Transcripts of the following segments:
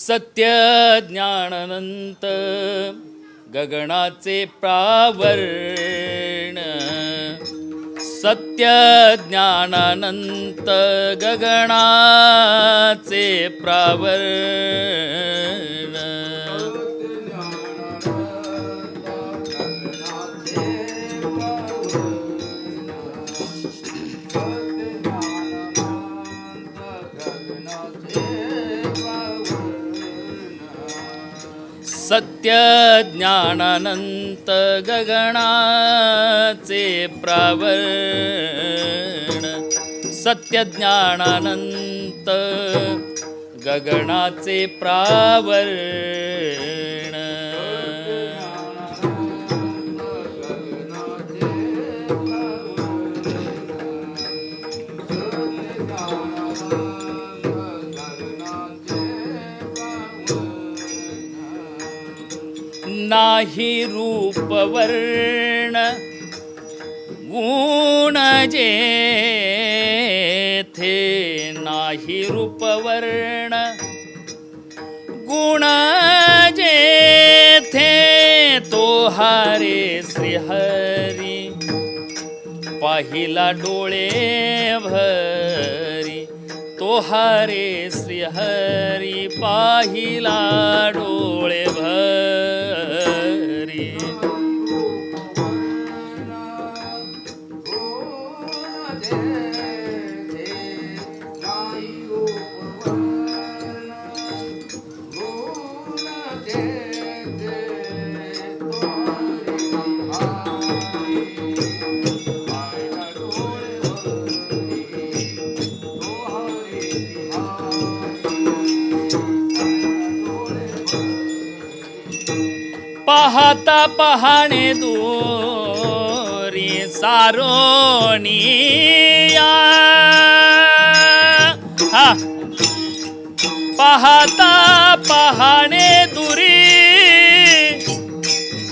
सत्य ज्ञानानंत गगनाचे प्रावरण, सत्य ज्ञानानंत गगनाचे प्रावरण. सत्य ज्ञानानंत गगनाचे प्रावरण, सत्य ज्ञानानंत गगनाचे प्रावरण. नाही रूप वर्ण गुण जेथे, नाही रूप वर्ण गुण जेथे, तो हारे श्रीहरी पाहिला डोळे भरी, तो हारे श्रीहरी पाहिला डोळे भरी. पाहता पहाणे दूरी सारोनिया, पाहता पहाणे दुरी,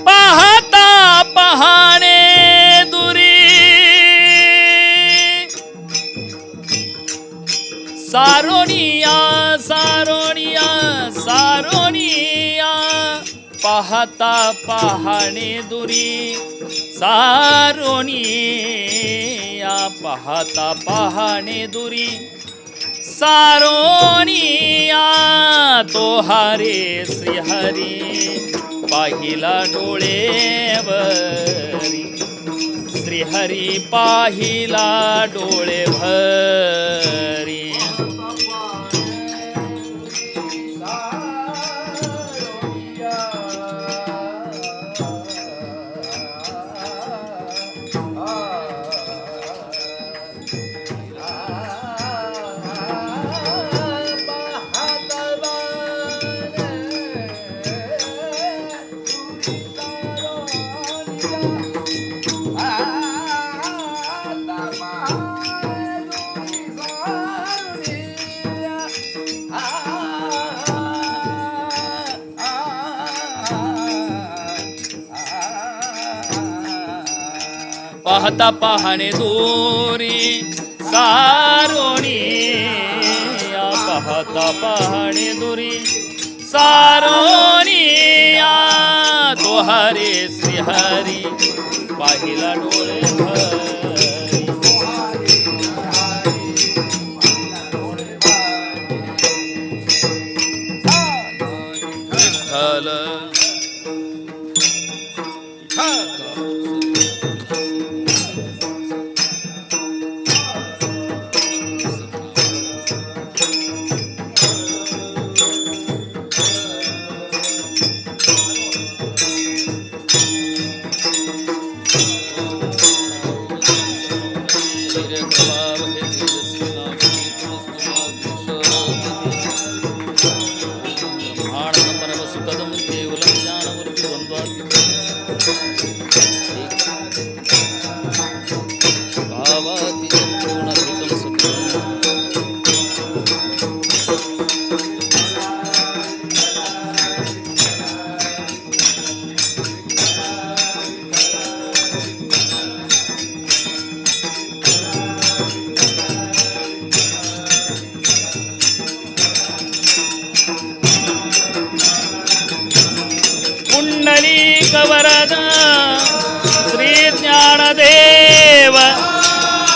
पाहता पहाणे दुरी, सारोनिया सारोनिया सारोनिया, पाहता पहाणे दुरी सारोनिया, पाहता पहाणे दुरी सारोनिया, तो हारे श्रीहरी पाहिला डोळे भरी, श्रीहरी पाहिला डोळे भरी. पाहता पहाणे दूरी सारोनिया, पाहता पहाणे दुरी सारोनिया, तो हरे श्रीहरी पाहिला डोळे भरी. विठ्ठल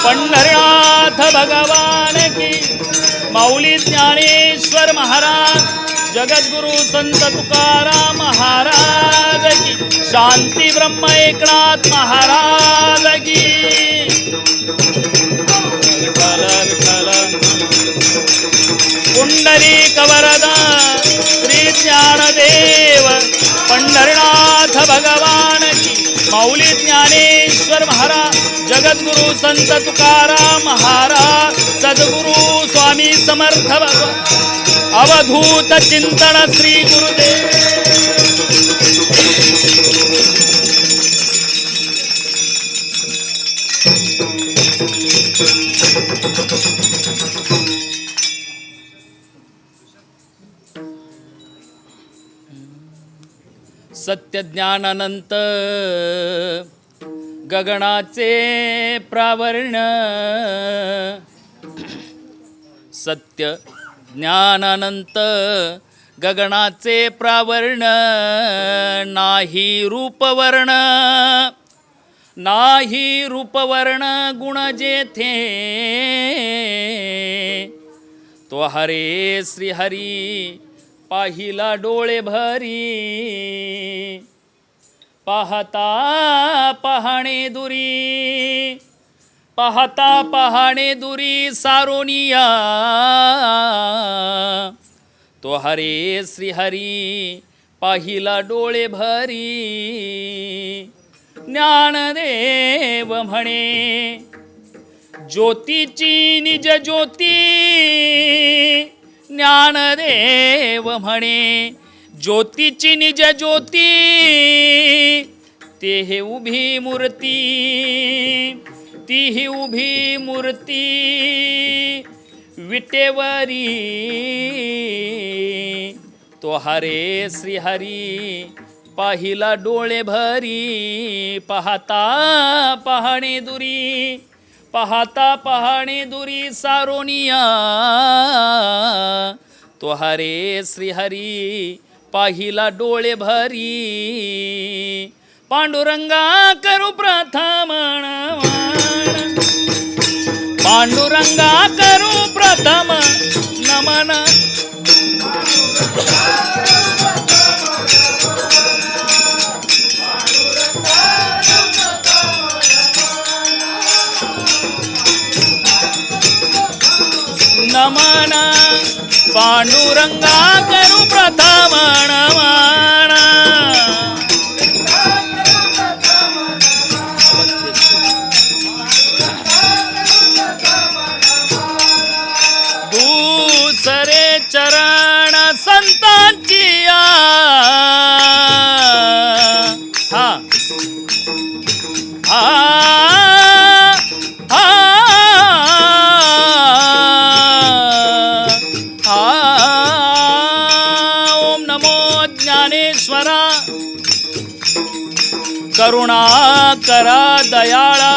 पंढरनाथ भगवान की, माऊली ज्ञानेश्वर महाराज, जगद्गुरु संत तुकाराम महाराज की, शांती ब्रह्म एकनाथ महाराज की. विठ्ठल विठ्ठल. पुंडलिक वरदा श्री ज्ञानदेव पंढरनाथ भगवान की, माऊली ज्ञानेश्वर महाराज, जगद्गुरु संत तुकाराम महाराज, सद्गुरु स्वामी समर्थ अवधूत चिंतन श्री गुरुदेव. सत्य ज्ञानानंत गगनाचे प्रावरण, सत्य ज्ञानानंत गगनाचे प्रावरण, नाही रूपवर्ण, नाही रूपवर्ण गुण जेथे, तो हरे श्री हरी पाहिला डोळे भरी, पाहता पाहणे दुरी, पाहता पाहणे दुरी सारोनिया, तो हरे श्री हरी पाहिला डोळे भरी. ज्ञानदेव म्हणे ज्योतीची निज ज्योती, ज्ञानदेव म्हणे ज्योतीची निज ज्योती, ते हे उभी मूर्ती, ती ही उभी मूर्ती विटेवरी, तो हरे श्री हरी पाहिला डोळे भरी, पाहता पाहणे दुरी, पाहता पाहणे दुरी सारोनिया, तो हरे श्री हरी पाहिला डोळे भरी. पांडुरंगा करू प्रथम नमन, पांडुरंगा करू प्रथम नमन, नमन पांडुरंगा करू प्रथम नमन. दूसरे चरण संतांची हा करुणा करा दयाळा,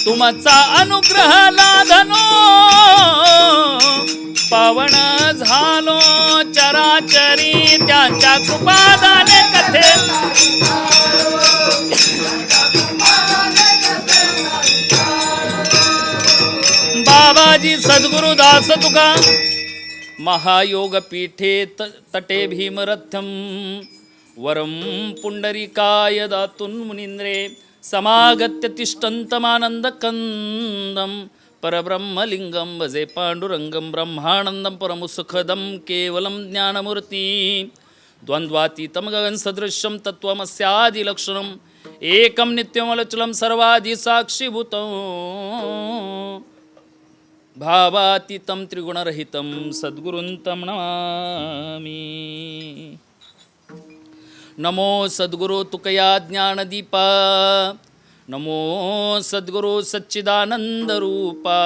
तुमचा अनुग्रह लाधनो, पावन झालो चराचरी त्यांच्या कृपादाने कथे. बाबाजी सद्गुरुदास तुका महायोग पीठे तटे भीमरथ्यम, वरं पुंडरीकाय दातुं मुनीन्द्रे, समागत्य तिष्ठन्तमानन्दकन्दं, परब्रह्मलिङ्गं भजे पाण्डुरङ्गं, ब्रह्मानन्दं परमुसुखदं केवलं ज्ञानमूर्ति, द्वन्द्वातीतं गगनसदृशं तत्त्वमस्यादिलक्षणम्, एकं नित्यमलचलं सर्वादिसाक्षिभूतं, भावातीतं त्रिगुणरहितं सद्गुरुं तं नमामि. नमो सद्गुरु तुकया ज्ञानदीपा, नमो सद्गुरु सच्चिदानंद रूपा,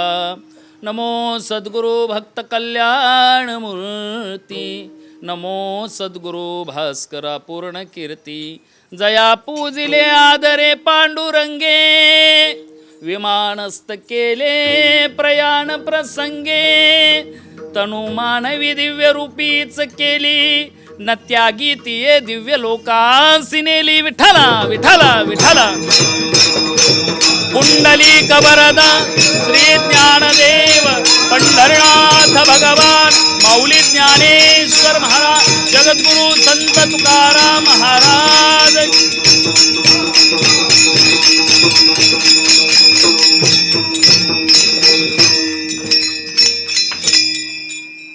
नमो सद्गुरु भक्त कल्याण मूर्ती, नमो सद्गुरु भास्करा पूर्ण कीर्ती. जया पूजिले आदरे पांडुरंगे, विमानस्थ केले प्रयाण प्रसंगे, तनु मानवी दिव्य रूपीच केली न त्यागी तिये दिव्य लोकांसी नेली. विठ्ठला विठ्ठला विठ्ठला. कुंडली कबरदा श्री ज्ञानदेव पंढरनाथ भगवान माऊली ज्ञानेश्वर महाराज जगद्गुरु संत तुकाराम महाराज.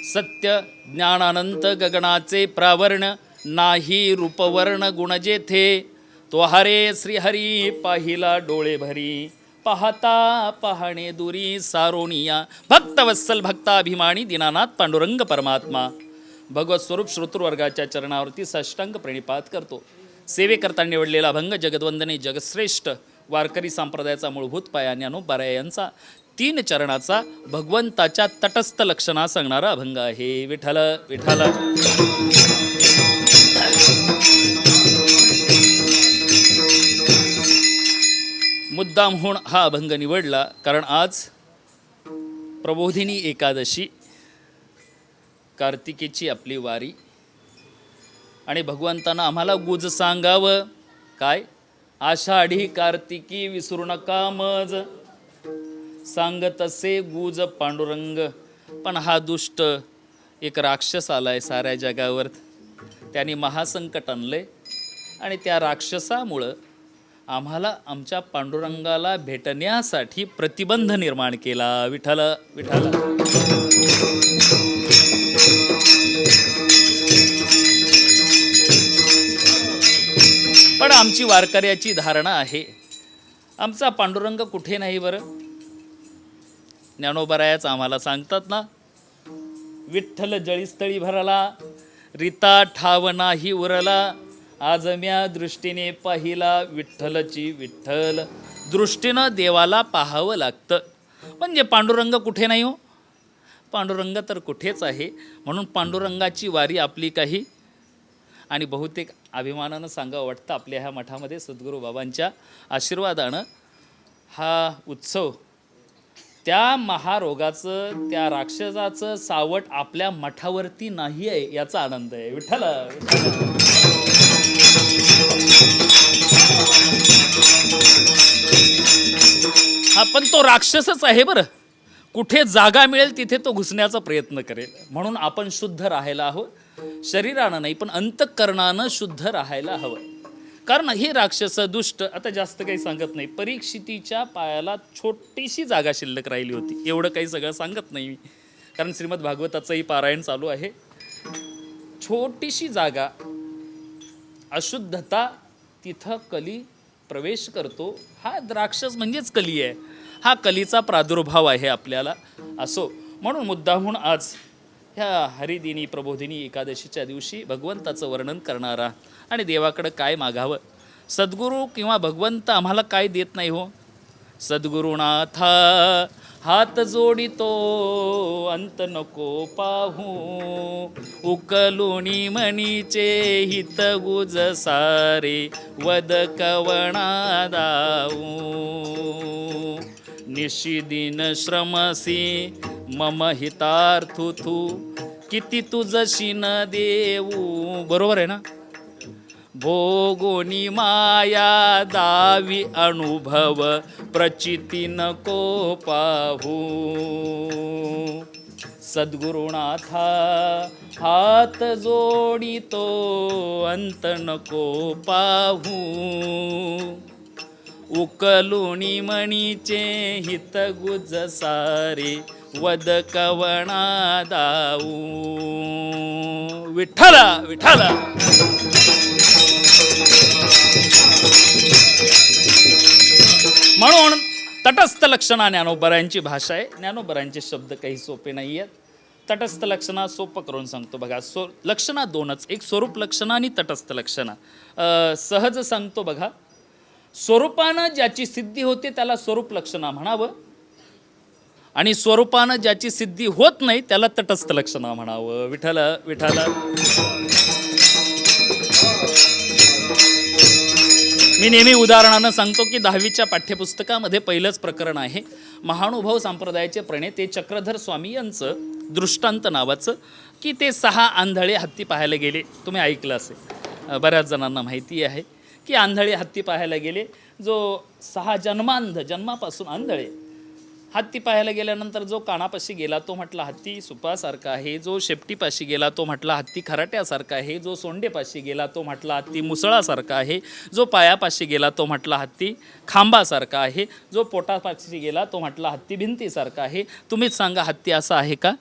सत्य ज्ञानानंत गगनाचे प्रावर्ण नाही रूपवर्ण गुण जेथे. तो हरे श्रीहरी पाहिला डोळे भरी पाहता पाहणे दुरी सारोनिया. भक्तवत्सल भक्ताभिमानी दीनानाथ पांडुरंग परमात्मा भगवत स्वरूप श्रोतृवर्गाच्या चरणावरती साष्टांग प्रणिपात करतो. सेवेकरता निवडलेला अभंग जगद्वंदने जगश्रेष्ठ वारकरी संप्रदायाचा मूलभूत पाया ज्ञानोबाराय यांचा 3 चरणाचा भगवंताच्या तटस्थ लक्षणा सांगणारा अभंग आहे. विठ्ठल विठ्ठल. मुद्दाम होऊन हा अभंग निवडला कारण आज प्रबोधिनी एकादशी, कार्तिकेची आपली वारी आणि भगवंतानं आम्हाला गुज सांगावं काय. आषाढी कार्तिकी विसरू नका मज, सांगत असे गुज पांडुरंग. पण हा दुष्ट एक राक्षस आलाय साऱ्या जगावर. त्याने महासंकट आणलंय आणि त्या राक्षसामुळं आम्हाला आमच्या पांडुरंगाला भेटण्यासाठी प्रतिबंध निर्माण केला. विठ्ठल विठ्ठल. पण आमची वारकऱ्याची धारणा आहे आमचा पांडुरंग कुठे नाही बरं. ज्ञानोबारायाच आम्हाला सांगतात ना, विठ्ठल जळीस्थळी भरला रीता ठाव नाही उरला. आज म्या दृष्टीने पाहिला विठ्ठलची विठ्ठल. दृष्टीनं देवाला पाहावं लागतं. म्हणजे पांडुरंग कुठे नाही हो, पांडुरंग तर कुठेच आहे. म्हणून पांडुरंगाची वारी आपली काही आणि बहुतेक अभिमानानं सांगावं वाटतं आपल्या ह्या मठामध्ये सद्गुरू बाबांच्या आशीर्वादानं हा उत्सव त्या महारोगाचं त्या राक्षसाचं सावट आपल्या मठावरती नाही आहे याचा आनंद आहे. विठ्ठल. हा पण तो राक्षसच आहे बरं. कुठे जागा मिळेल तिथे तो घुसण्याचा प्रयत्न करेल. म्हणून आपण शुद्ध राहायला हवं, शरीरानं नाही पण अंतःकरणानं शुद्ध राहायला हवं. कारण हे राक्षस दुष्ट आता जास्त काही सांगत नाही. परीक्षितीच्या पायाला छोटीशी जागा शिल्लक राहिली होती, एवढं काही सगळं सांगत नाही मी, कारण श्रीमद भागवताचंही पारायण चालू आहे. छोटीशी जागा, अशुद्धता, तिथं कली प्रवेश करतो. हा राक्षस म्हणजेच कली आहे. हा कलीचा प्रादुर्भाव आहे आपल्याला. असो म्हणून मुद्दामहून आज ह्या हरिदिनी प्रबोधिनी एकादशीच्या दिवशी भगवंताचं वर्णन करणारा आणि देवाकडं काय मागावं. सद्गुरू किंवा भगवंत आम्हाला काय देत नाही हो. सद्गुरुनाथा हात जोडितो अंत नको पाहू, उकलुनी मनीचे हित गुज सारे वद कवणा दाऊ. निशिदिन श्रमसी मम हितार्थू तू, किती तुझशी न देऊ. बरोबर आहे ना. भोगोनी माया दावी अनुभव प्रचिती नको पाहू. सद्गुरुनाथा हात जोडितो अंत नको पाहू, उकलुनी मणीचे हित गुज सारे वद कवणा दाऊ. विठ्ठला विठ्ठला. म्हणून तटस्थ लक्षणा ज्ञानोबारायांची भाषा आहे. ज्ञानोबारायांचे शब्द काही सोपे नाही आहेत. तटस्थ लक्षणा सोपं करून सांगतो बघा. लक्षणा 2च, एक स्वरूप लक्षणा आणि तटस्थ लक्षणा. सहज सांगतो बघा. स्वरूपानं ज्याची सिद्धी होते त्याला स्वरूप लक्षणा म्हणावं आणि स्वरूपानं ज्याची सिद्धी होत नाही त्याला तटस्थ लक्षणा म्हणावं. विठ्ठल विठ्ठल. मी नेहमी उदाहरणानं सांगतो की 10वीच्या पाठ्यपुस्तकामध्ये पहिलंच प्रकरण आहे. महानुभाव संप्रदायाचे प्रणेते चक्रधर स्वामी यांचं दृष्टांत नावाचं, की ते 6 आंधळे हत्ती पाहायला गेले. तुम्ही ऐकलं असेल, बऱ्याच जणांना माहिती आहे की आंधळे हत्ती पाहायला गेले. जो 6 जन्मापासून आंधळे हत्ती पाहायला गेल्यानंतर जो कानापाशी गेला तो म्हटला हत्ती सुपासारखा आहे, जो शेपटीपाशी गेला तो म्हटला हत्ती खराट्यासारखा आहे, जो सोंडेपाशी गेला तो म्हटला हत्ती मुसळासारखा आहे, जो पायापाशी गेला तो म्हटला हत्ती खांबासारखा आहे, जो पोटापाशी गेला तो म्हटला हत्ती भिंतीसारखा आहे. तुम्हीच सांगा हत्ती असा आहे का?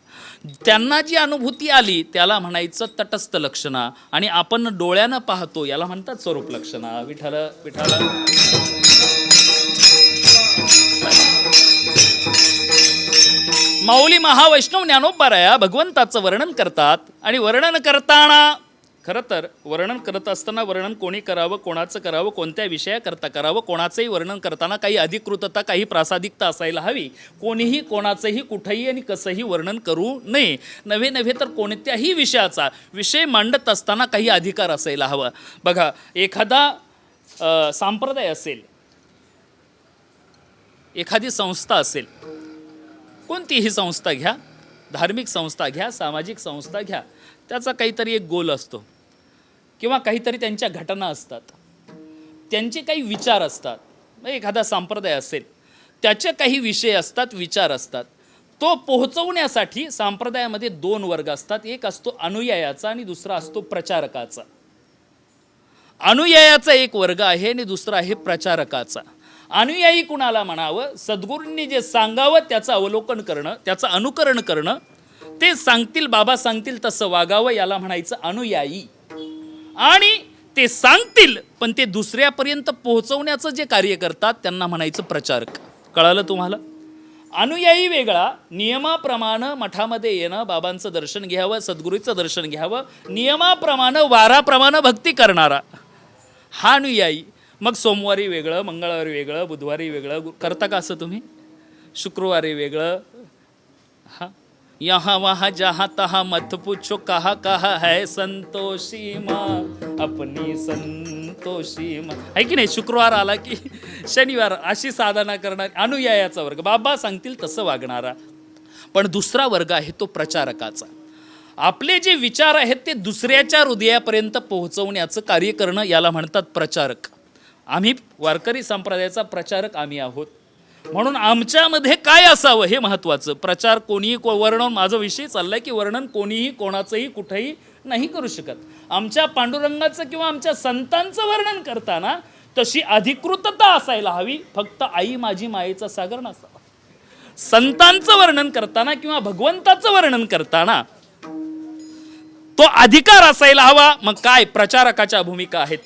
त्यांना जी अनुभूती आली त्याला म्हणायचं तटस्थ लक्षणा, आणि आपण डोळ्यानं पाहतो याला म्हणतात स्वरूप लक्षणा. विठ्ठल विठ्ठल. माऊली महावैष्णव ज्ञानोबाराया भगवंताचं वर्णन करतात, आणि वर्णन करताना खरं तर वर्णन करत असताना वर्णन कोणी करावं, कोणाचं करावं, कोणत्या विषयाकरता करावं, कोणाचंही वर्णन करताना काही अधिकृतता, काही प्रासादिकता असायला हवी. कोणीही कोणाचंही कुठंही आणि कसंही वर्णन करू नये. नव्हे तर कोणत्याही विषयाचा विषय मांडत असताना काही अधिकार असायला हवा. बघा, एखादा संप्रदाय असेल, एखादी संस्था असेल, कोणतीही संस्था घ्या, धार्मिक संस्था घ्या, सामाजिक संस्था घ्या, त्याचा काहीतरी एक गोल असतो किंवा काहीतरी त्यांच्या घटना असतात, त्यांचे काही विचार असतात. एखादा संप्रदाय असेल, त्याचे काही विषय असतात, विचार असतात. तो पोहोचवण्यासाठी संप्रदायामध्ये 2 वर्ग असतात. एक असतो अनुयायाचा आणि दुसरा असतो प्रचारकाचा. अनुयायाचा एक वर्ग आहे आणि दुसरा आहे प्रचारकाचा. अनुयायी कुणाला म्हणावं? सद्गुरूंनी जे सांगावं त्याचं अवलोकन करणं, त्याचं अनुकरण करणं, ते सांगतील, बाबा सांगतील तसं वागावं, याला म्हणायचं अनुयायी. आणि ते सांगतील पण ते दुसऱ्यापर्यंत पोहोचवण्याचं जे कार्य करतात त्यांना म्हणायचं प्रचारक. कळालं तुम्हाला? अनुयायी वेगळा, नियमाप्रमाणे मठामध्ये येणं, बाबांचं दर्शन घ्यावं, सद्गुरूचं दर्शन घ्यावं, नियमाप्रमाणे वाराप्रमाणे भक्ती करणारा हा अनुयायी. मग सोमवारी वेगळं, मंगळवारी वेगळं, बुधवारी वेगळं करता का असं तुम्ही? शुक्रवारी वेगळं. हां, यहाँ वहाँ जहाँ तहाँ मत पूछो कहा कहा है संतोषी माँ अपनी संतोषी माँ, आहे की नाही? शुक्रवार आला की शनिवार अशी साधना करणार अनुयायाचा वर्ग, बाबा सांगतील तसं वागणारा. पण दुसरा वर्ग आहे तो प्रचारकाचा. आपले जे विचार आहेत ते दुसऱ्याच्या हृदयापर्यंत पोहोचवण्याचं कार्य करणं, याला म्हणतात प्रचारक. आम्ही वारकरी संप्रदायाचा प्रचारक आम्ही आहोत, म्हणून आमच्यामध्ये काय असावं हे महत्त्वाचं. प्रचार कोणीही वर्णन, माझा विषय चाललाय की वर्णन कोणीही कोणाचंही कुठेही नाही करू शकत. आमच्या पांडुरंगाचं किंवा आमच्या संतांचं वर्णन करताना तशी अधिकृतता असायला हवी. फक्त आई माझी मायेचा सागर नसावा. संतांचं वर्णन करताना किंवा भगवंताचं वर्णन करताना तो अधिकार असायला हवा. मग काय प्रचारकाच्या भूमिका आहेत?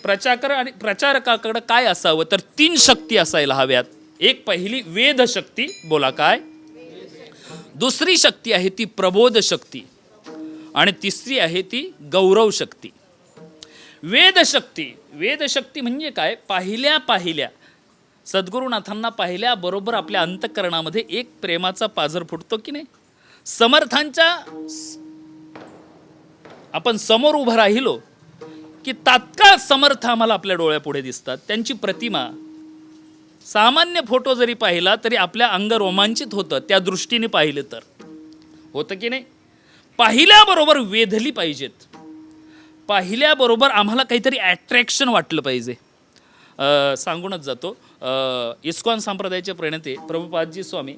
प्रचारकाकडे काय असावं तर 3 शक्ती असायला हव्यात. एक पहिली वेद शक्ती, बोला काय? दुसरी शक्ती आहे ती प्रबोध शक्ती, आणि तिसरी आहे ती गौरव शक्ती. वेद शक्ती म्हणजे काय? पाहिल्या सद्गुरुनाथांना पाहिल्याबरोबर आपल्या अंतःकरणामध्ये एक प्रेमाचा पाझर फुटतो की नाही? समर्थांच्या आपण समोर उभं राहिलो की तात्काळ समर्थ आम्हाला आपल्या डोळ्यापुढे दिसतात. त्यांची प्रतिमा, सामान्य फोटो जरी पाहिला तरी आपल्या अंग रोमांचित होतं, त्या दृष्टीने पाहिलं तर होतं की नाही? पाहिल्याबरोबर वेधली पाहिजेत, पाहिल्याबरोबर आम्हाला काहीतरी अट्रॅक्शन वाटलं पाहिजे. सांगूनच जातो, इस्कॉन संप्रदायाचे प्रणेते प्रभुपादजी स्वामी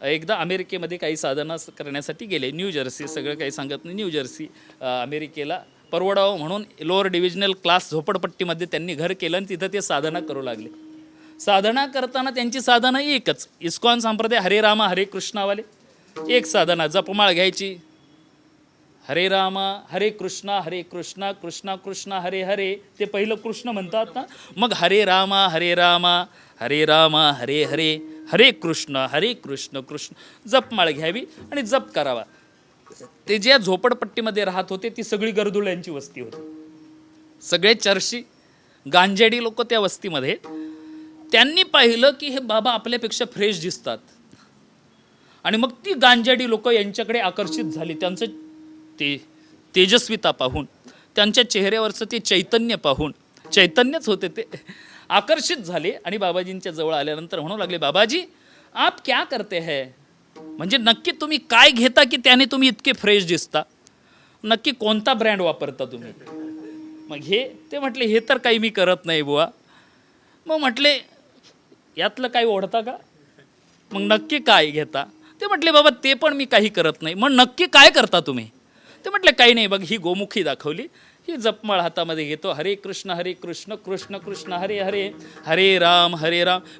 एकदा अमेरिकेमध्ये काही साधना करण्यासाठी गेले. न्यू जर्सी, सगळं काही सांगत नाही, न्यू जर्सी अमेरिकेला परवडावं म्हणून लोअर डिव्हिजनल क्लास झोपडपट्टीमध्ये त्यांनी घर केलं आणि तिथं ते साधना करू लागले. साधना करताना त्यांची साधना एकच, इस्कॉन संप्रदाय हरे रामा हरे कृष्णावाले एक साधना, जपमाळ घ्यायची, हरे रामा हरे कृष्णा कृष्णा कृष्णा हरे हरे, ते पहिलं कृष्ण म्हणतात ना, मग हरे रामा हरे रामा हरे हरे, हरे कृष्ण कृष्ण जपमाळ घ्यावी आणि जप करावा. ते ज्या झोपडपट्टीमध्ये राहत होते ती सगळी गर्दुळ्यांची वस्ती होती, सगळे चर्शी गांजेडी लोक त्या वस्तीमध्ये. त्यांनी पाहिलं की हे बाबा आपल्यापेक्षा फ्रेश दिसतात आणि मग ती गांजेडी लोक यांच्याकडे आकर्षित झाली. त्यांचं ते तेजस्विता पाहून, त्यांच्या चेहऱ्यावरचं ते चैतन्य पाहून, चैतन्यच होते ते, आकर्षित झाले आणि बाबाजींच्या जवळ आल्यानंतर म्हणू लागले, बाबाजी आप क्या करते हैं? म्हणजे नक्की तुम्ही काय घेता की त्याने तुम्ही इतके फ्रेश दिसता? नक्की कोणता ब्रँड वापरता तुम्ही? मग ते म्हटले हे तर काही मी करत नाही बुवा. मग म्हटले यातलं काही ओढता का? मग नक्की काय घेता? ते म्हटले बाबा ते पण मी काही करत नाही. मग नक्की काय करता तुम्ही? ते म्हटले काही नाही. बघ ही गोमुखी दाखवली, ही जपमाळ हातामध्ये घेतो, हरे कृष्ण कृष्ण कृष्ण हरे हरे, हरे राम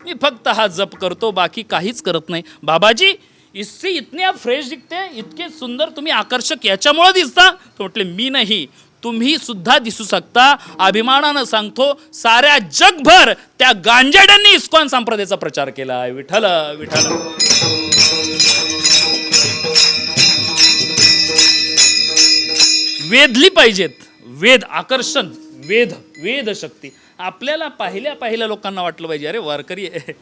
मी फक्त हा जप करतो, बाकी काहीच करत नाही. बाबाजी इससे इतने आप फ्रेश दिखते, इतके सुंदर तुम्ही आकर्षक याच्यामुळे दिसता. तो म्हटले मी नाही, तुम्ही सुद्धा दिसू शकता. अभिमानानं सांगतो, साऱ्या जगभर त्या गांजेड्यांनी इस्कॉन संप्रदायाचा प्रचार केला आहे. विठ्ठल विठ्ठल. वेधली पाहिजेत. वेद आकर्षण, वेद शक्ती. आपल्याला पाहिल्या लोकांना वाटलं पाहिजे अरे वारकरी आहे,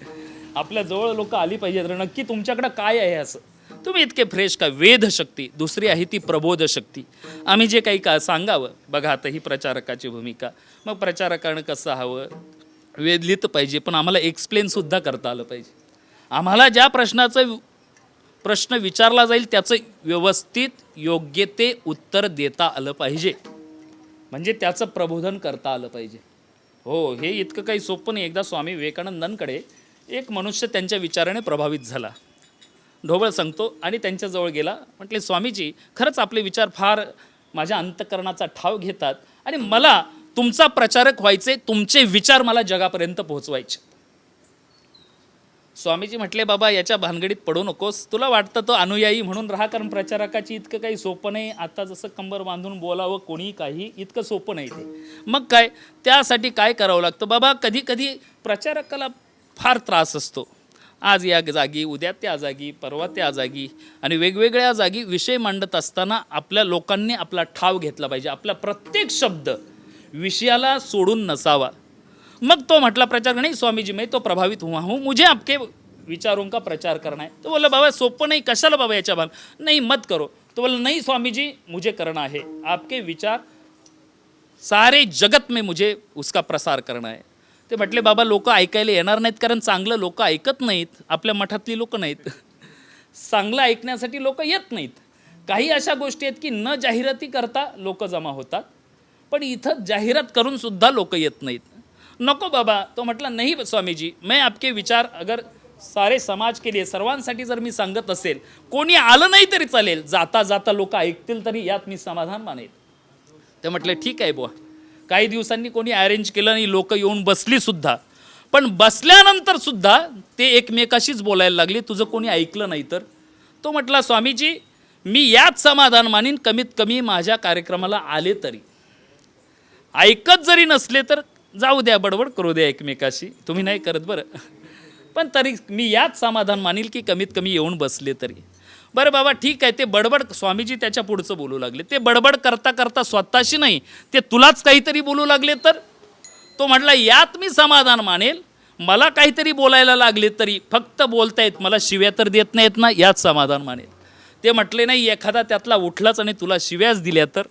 आपल्या जवळ लोक आली पाहिजेत, नक्की तुमच्याकडे काय आहे असं. तुम्ही इतके फ्रेश का? वेध शक्ती. दुसरी आहे ती प्रबोध शक्ती. आम्ही जे काही का सांगावं, बघा आता ही प्रचारकाची भूमिका. मग प्रचारकानं कसं हवं? वेधलीत पाहिजे, पण आम्हाला एक्सप्लेन सुद्धा करता आलं पाहिजे. आम्हाला ज्या प्रश्न विचारला जाईल त्याचं व्यवस्थित योग्य ते उत्तर देता आलं पाहिजे. म्हणजे त्याचं प्रबोधन करता आलं पाहिजे. हो, हे इतकं काही सोपं नाही. एकदा स्वामी विवेकानंदांकडे एक मनुष्य त्यांच्या विचाराने प्रभावित झाला. ढोबळ सांगतो आणि त्यांच्याजवळ गेला. म्हटले स्वामीजी, खरंच आपले विचार फार माझ्या अंतःकरणाचा ठाव घेतात आणि मला तुमचा प्रचारक व्हायचे, तुमचे विचार मला जगापर्यंत पोहोचवायचे. स्वामीजी म्हटले बाबा याच्या भानगडीत पडू नकोस, तुला वाटतं तो अनुयायी म्हणून राहा, कारण प्रचारकाची इतकं काही सोपं नाही. आता जसं कंबर बांधून बोलावं कोणी काही इतकं सोपं नाही ते. मग काय त्यासाठी काय करावं लागतं बाबा? कधी कधी प्रचारकाला फार त्रास असतो. आज या जागी, उद्या त्या जागी, परवा त्या जागी, आणि वेगवेगळ्या जागी विषय मांडत असताना आपल्या लोकांनी आपला ठाव घेतला पाहिजे. आपला प्रत्येक शब्द विषयाला सोडून नसावा. मग तो म्हटला प्रचार नहीं स्वामी जी, मैं तो प्रभावित हुआ हूँ, मुझे आपके विचारों का प्रचार करना है. तो बोला बाबा सोपं नाही, कशाला बाबा याच्या भान, नहीं मत करो. तो बोला नहीं स्वामी जी, मुझे करना है, आपके विचार सारे जगत में मुझे उसका प्रसार करना है. ते म्हटले बाबा लोक ऐकायला येणार नाहीत, कारण चांगलं लोक ऐकत नाहीत. आपल्या मठातली लोक नाहीत, चांगलं ऐकण्यासाठी लोक येत नाहीत. काही अशा गोष्टी आहेत की न जाहिराती करता लोक जमा होतात, पण इथं जाहिरात करून सुद्धा लोक येत नाहीत. नको बाबा. तो म्हटला नहीं स्वामी जी, मैं आपके विचार अगर सारे समाज के लिए, सर्वांसाठी जर मी सांगत असेल, कोणी आलं नाही तरी चालेल, जाता जाता लोक ऐकतील तरी यात मी समाधान मानेल. ते म्हटले ठीक आहे बुवा. काही दिवसांनी कोणी अरेंज केलं नाही, लोक येऊन बसली सुद्धा. पण बसल्यानंतर सुद्धा ते एकमेकाशीच बोलायला लागले, तुझं कोणी ऐकलं नाही तर. तो म्हटला स्वामीजी, मी यात समाधान मानीन, कमीत कमी माझ्या कार्यक्रमाला आले तरी. ऐकत जरी नसले तर जाऊ द्या, बडबड करू द्या एकमेकाशी, तुम्ही नाही करत बरं, पण तरी मी यात समाधान मानील की कमीत कमी येऊन बसले तरी. बरं बाबा ठीक आहे. ते बडबड, स्वामीजी त्याच्या पुढचं बोलू लागले. ते बडबड करता करता स्वतःशी नाही, ते तुलाच काहीतरी बोलू लागले तर. तो म्हटला यात मी समाधान मानेल, मला काहीतरी बोलायला लागले तरी, फक्त बोलतायत, मला शिव्या तर देत नाहीत ना, यात समाधान मानेल. ते म्हटले नाही, एखादा त्यातला उठलाच आणि तुला शिव्याच दिल्या तर.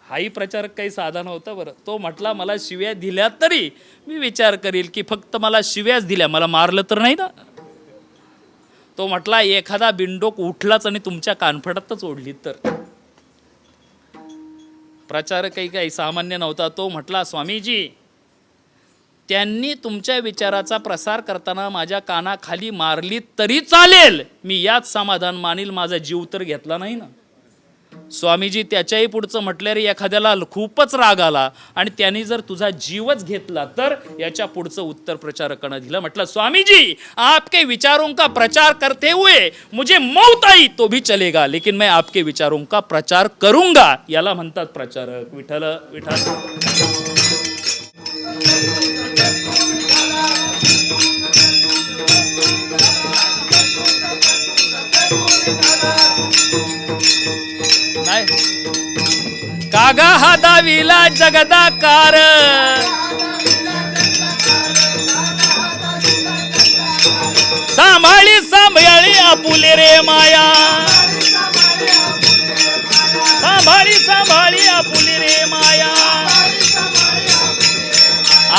हाही प्रचारक काही साधा नव्हता बरं. तो म्हटला मला शिव्या दिल्या तरी मी विचार करील की फक्त मला शिव्याच दिल्या, मला मारलं तर नाही ना. तो म्हटला एखादा बिंडोक उठलाच आणि तुमच्या कानफडातच ओढली तर. प्रचारक काही सामान्य नव्हता. तो म्हटला स्वामीजी, त्यांनी तुमच्या विचाराचा प्रसार करताना माझ्या कानाखाली मारली तरी चालेल, मी यात समाधान मानील, माझा जीव तर घेतला नाही ना. स्वामीजी त्याच्याही पुढचं म्हटलं रे, एखाद्याला खूपच राग आला आणि त्यांनी जर तुझा जीवच घेतला तर. याच्या पुढचं उत्तर प्रचारकानं दिलं. म्हटलं स्वामीजी, आपके विचारों का प्रचार करते हुए मुझे मौत आई तो भी चलेगा, लेकिन मैं आपके विचारों का प्रचार करूंगा. याला म्हणतात प्रचारक. विठ्ठल विठ्ठल. कागा हा दाविला जगदाकार, सांभाळी सांभाळी आपुले रे माया, सांभाळी सांभाळी आपुले रे माया,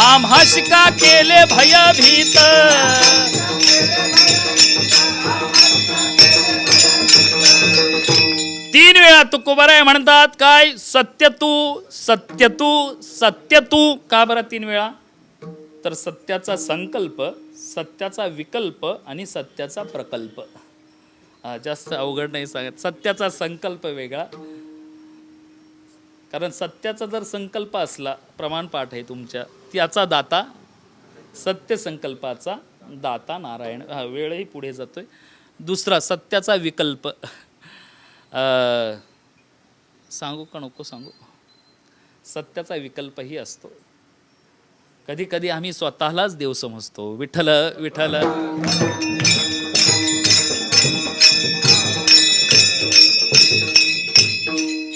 आम्हा शिका केले भयभीत, 3 वेळा तुकोबाराय म्हणतात काय, सत्य तू सत्य तू सत्य तू. का बरं 3 वेळा? तर सत्याचा संकल्प, सत्याचा विकल्प आणि सत्याचा प्रकल्प. जास्त अवघड नाही सांगत. सत्याचा संकल्प वेगळा, कारण सत्याचा जर संकल्प असला, प्रमाणपाठ आहे तुमच्या, त्याचा दाता सत्य संकल्पाचा दाता नारायण. वेळही पुढे जातोय. दुसरा सत्याचा विकल्प, सांगू का नको सांगू? सत्याचा विकल्पही असतो. कधी कधी आम्ही स्वतःलाच देव समजतो. विठ्ठल विठ्ठल.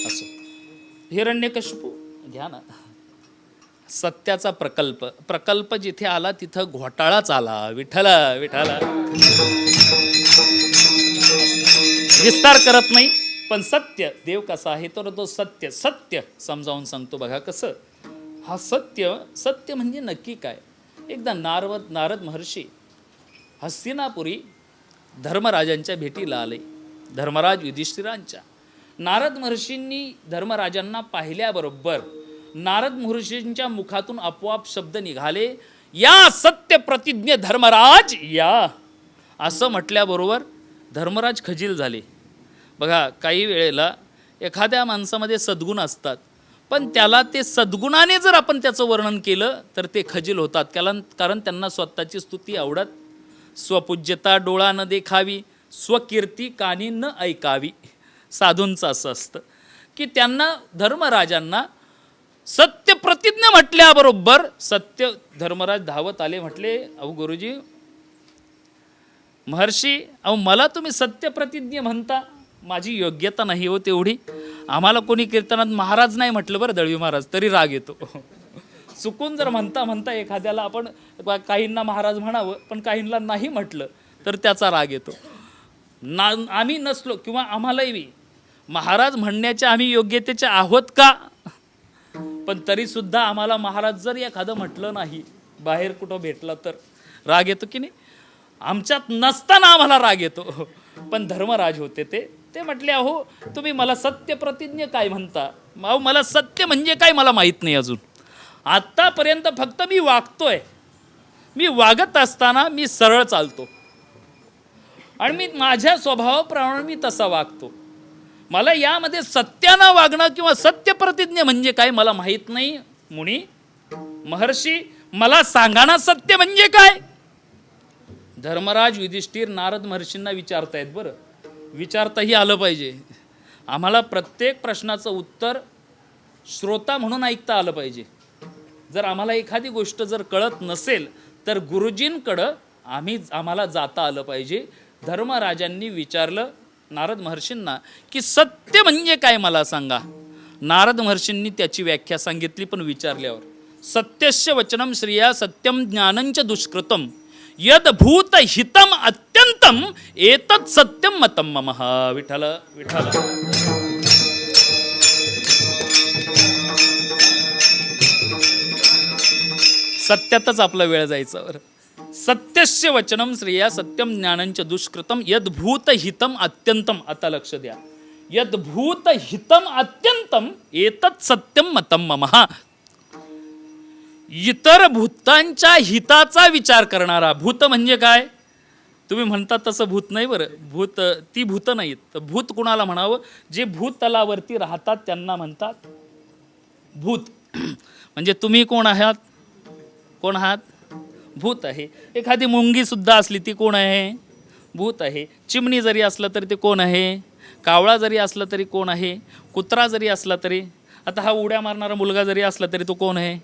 असो. हिरण्यकशिपू घ्या ना. सत्याचा प्रकल्प, प्रकल्प जिथे आला तिथं घोटाळाच आला. विठ्ठल विठ्ठल. विस्तार करत नाही, पण सत्य देव कसा आहे तर तो सत्य सत्य समजावून सांगतो. बघा कसं. हा सत्य, सत्य म्हणजे नक्की काय. एकदा नारद महर्षी हस्तिनापुरी धर्मराजांच्या भेटीला आले. धर्मराज युधिष्ठिरांच्या. नारद महर्षींनी धर्मराजांना पाहिल्याबरोबर नारद महर्षींच्या मुखातून आपोआप शब्द निघाले, या सत्य प्रतिज्ञ धर्मराज या. असं म्हटल्याबरोबर धर्मराज खजील झाले. बघा, काही वेळेला एखाद्या माणसामध्ये सद्गुण असतात, पण त्याला ते सद्गुणाने जर आपण त्याचं वर्णन केलं तर ते खजील होतात. कारण त्यांना स्वतःची स्तुती आवडत. स्वपूज्यता डोळा न देखावी, स्वकीर्ती कानी न ऐकावी. साधूंचं असं असतं की त्यांना, धर्मराजांना सत्य प्रतिज्ञा म्हटल्याबरोबर सत्य, धर्मराज धावत आले. म्हटले, अहो गुरुजी, महर्षी, अहो मला तुम्ही सत्य प्रतिज्ञा म्हणता, माझी योग्यता नाही हो तेवढी. आम्हाला कोणी कीर्तनात महाराज नाही म्हटलं बरं, दळवी महाराज, तरी राग येतो. चुकून जर म्हणता म्हणता एखाद्याला आपण, काहींना महाराज म्हणावं पण काहींना नाही म्हटलं तर त्याचा राग येतो. आम्ही नसलो किंवा आम्हालाही महाराज म्हणण्याच्या आम्ही योग्यतेचे आहोत का? पण तरीसुद्धा आम्हाला महाराज जर एखादं म्हटलं नाही, बाहेर कुठं भेटला तर राग येतो की नाही? आमच्यात नसताना आम्हाला राग येतो. पण धर्मराज होते ते म्हटले, अहो तुम्ही मला सत्य प्रतिज्ञा काय म्हणता? अहो मला सत्य म्हणजे काय मला माहीत नाही अजून. आत्तापर्यंत फक्त मी वागतोय. मी वागत असताना मी सरळ चालतो आणि मी माझ्या स्वभावाप्रमाणे मी तसा वागतो. मला यामध्ये सत्यानं वागणं किंवा सत्य प्रतिज्ञा म्हणजे काय मला माहीत नाही. मुनी, महर्षी, मला सांगा ना सत्य म्हणजे काय? धर्मराज युधिष्ठिर नारद महर्षींना विचारतायत. बरं, विचारताही आलं पाहिजे. आम्हाला प्रत्येक प्रश्नाचं उत्तर श्रोता म्हणून ऐकता आलं पाहिजे. जर आम्हाला एखादी गोष्ट जर कळत नसेल तर गुरुजींकडं आम्हाला जाता आलं पाहिजे. धर्मराजांनी विचारलं नारद महर्षींना की सत्य म्हणजे काय मला सांगा. नारद महर्षींनी त्याची व्याख्या सांगितली, पण विचारल्यावर, सत्यस्य वचनम श्रिया सत्यम ज्ञानंच दुष्कृतम यद भूत हितम अत्यंतम एतत् सत्यम मतम मम. विठ्ठल विठ्ठल. सत्यातच आपला वेळ जायचा. सत्यस्य वचनम श्रेया सत्यम ज्ञानंच दुष्कृतम यद्भूत हितम अत्यंतम. आता लक्ष द्या. यद्भूत हितम अत्यंतम एतत् सत्यम मतम मम. इतर भूतांच्या हिताचा विचार करणारा. भूत म्हणजे काय? तुम्ही म्हणता तसं भूत नाही बरं. भूत ती भूत नाहीत. तर भूत कुणाला म्हणावं? जे भूतलावरती राहतात त्यांना म्हणतात भूत. म्हणजे तुम्ही कोण आहात? कोण आहात? भूत आहे. एखादी मुंगी सुद्धा असली ती कोण आहे? भूत आहे. चिमणी जरी असलं तरी ते कोण आहे? कावळा जरी असला तरी कोण आहे? कुत्रा जरी असला तरी, आता हा उड्या मारणारा मुलगा जरी असला तरी तो कोण आहे?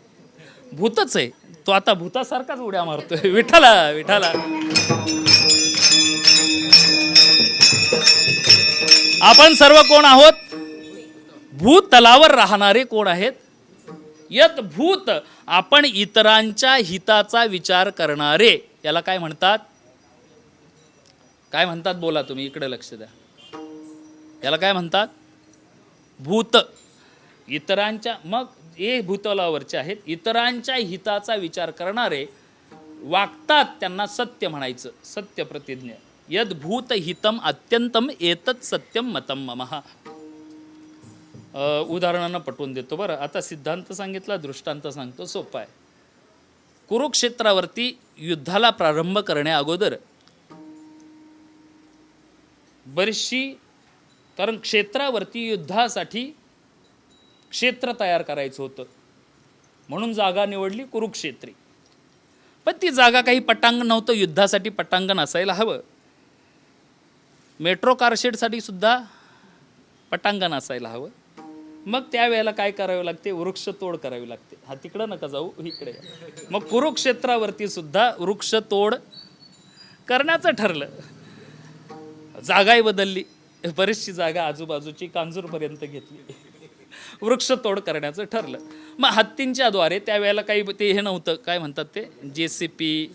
भूतच आहे. तो आता भूतासारखाच उड्या मारतोय. विठ्ठला विठ्ठला. आपण सर्व कोण आहोत? भूतलावर राहणारे कोण आहेत? यत भूत. आपण इतरांच्या हिताचा विचार करणारे. याला काय म्हणतात? काय म्हणतात बोला तुम्ही, इकडे लक्ष द्या. याला काय म्हणतात? भूत. इतरांच्या, मग हे भूतलावरचे आहेत. इतरांच्या हिताचा विचार करणारे वागतात त्यांना सत्य म्हणायचं. सत्य प्रतिज्ञा. यद भूत हितम अत्यंतम एतत् सत्यम मतम मम. उदाहरणानं पटवून देतो. बरं, आता सिद्धांत सांगितला, दृष्टांत सांगतो, सोपा आहे. कुरुक्षेत्रावरती युद्धाला प्रारंभ करण्या अगोदर बरीचशी, कारण क्षेत्रावरती युद्धासाठी क्षेत्र तयार करायचं होतं म्हणून जागा निवडली कुरुक्षेत्री. पण ती जागा काही पटांगण नव्हतं, युद्धासाठी पटांगण असायला हवं. मेट्रो कारशेडसाठी सुद्धा पटांगण असायला हवं. मग त्यावेळेला काय करावे लागते? वृक्षतोड करावी लागते. हा तिकडं नका जाऊ, इकडे. मग कुरुक्षेत्रावरती सुद्धा वृक्षतोड करण्याचं ठरलं. जागाही बदलली, बरीचशी जागा आजूबाजूची कांजूरपर्यंत घेतली, वृक्षतोड करण्याचं ठरलं. मग हत्तींच्या द्वारे, त्यावेळेला काही ते हे नव्हतं, काय म्हणतात ते, JCP,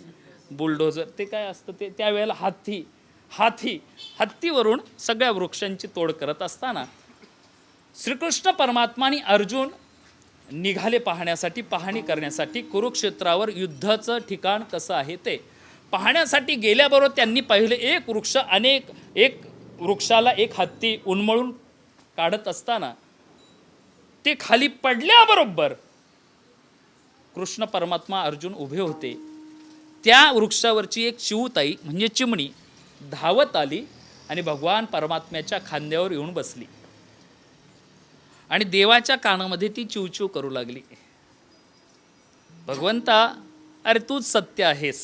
बुलडोझर, ते काय असतं ते, त्यावेळेला हत्तीवरून सगळ्या वृक्षांची तोड करत असताना श्रीकृष्ण परमात्मा आणि अर्जुन निघाले पाहणी करण्यासाठी. कुरुक्षेत्रावर युद्धाचं ठिकाण कसं आहे ते पाहण्यासाठी गेल्याबरोबर त्यांनी पाहिले एक वृक्षाला एक हत्ती उन्मळून काढत असताना ते खाली पडल्याबरोबर कृष्ण परमात्मा अर्जुन उभे होते. त्या वृक्षावरची एक चिऊताई म्हणजे चिमणी धावत आली आणि भगवान परमात्म्याच्या खांद्यावर येऊन बसली आणि देवाच्या कानामध्ये ती चिवचिव करू लागली, भगवंता, अरे तूच सत्य आहेस,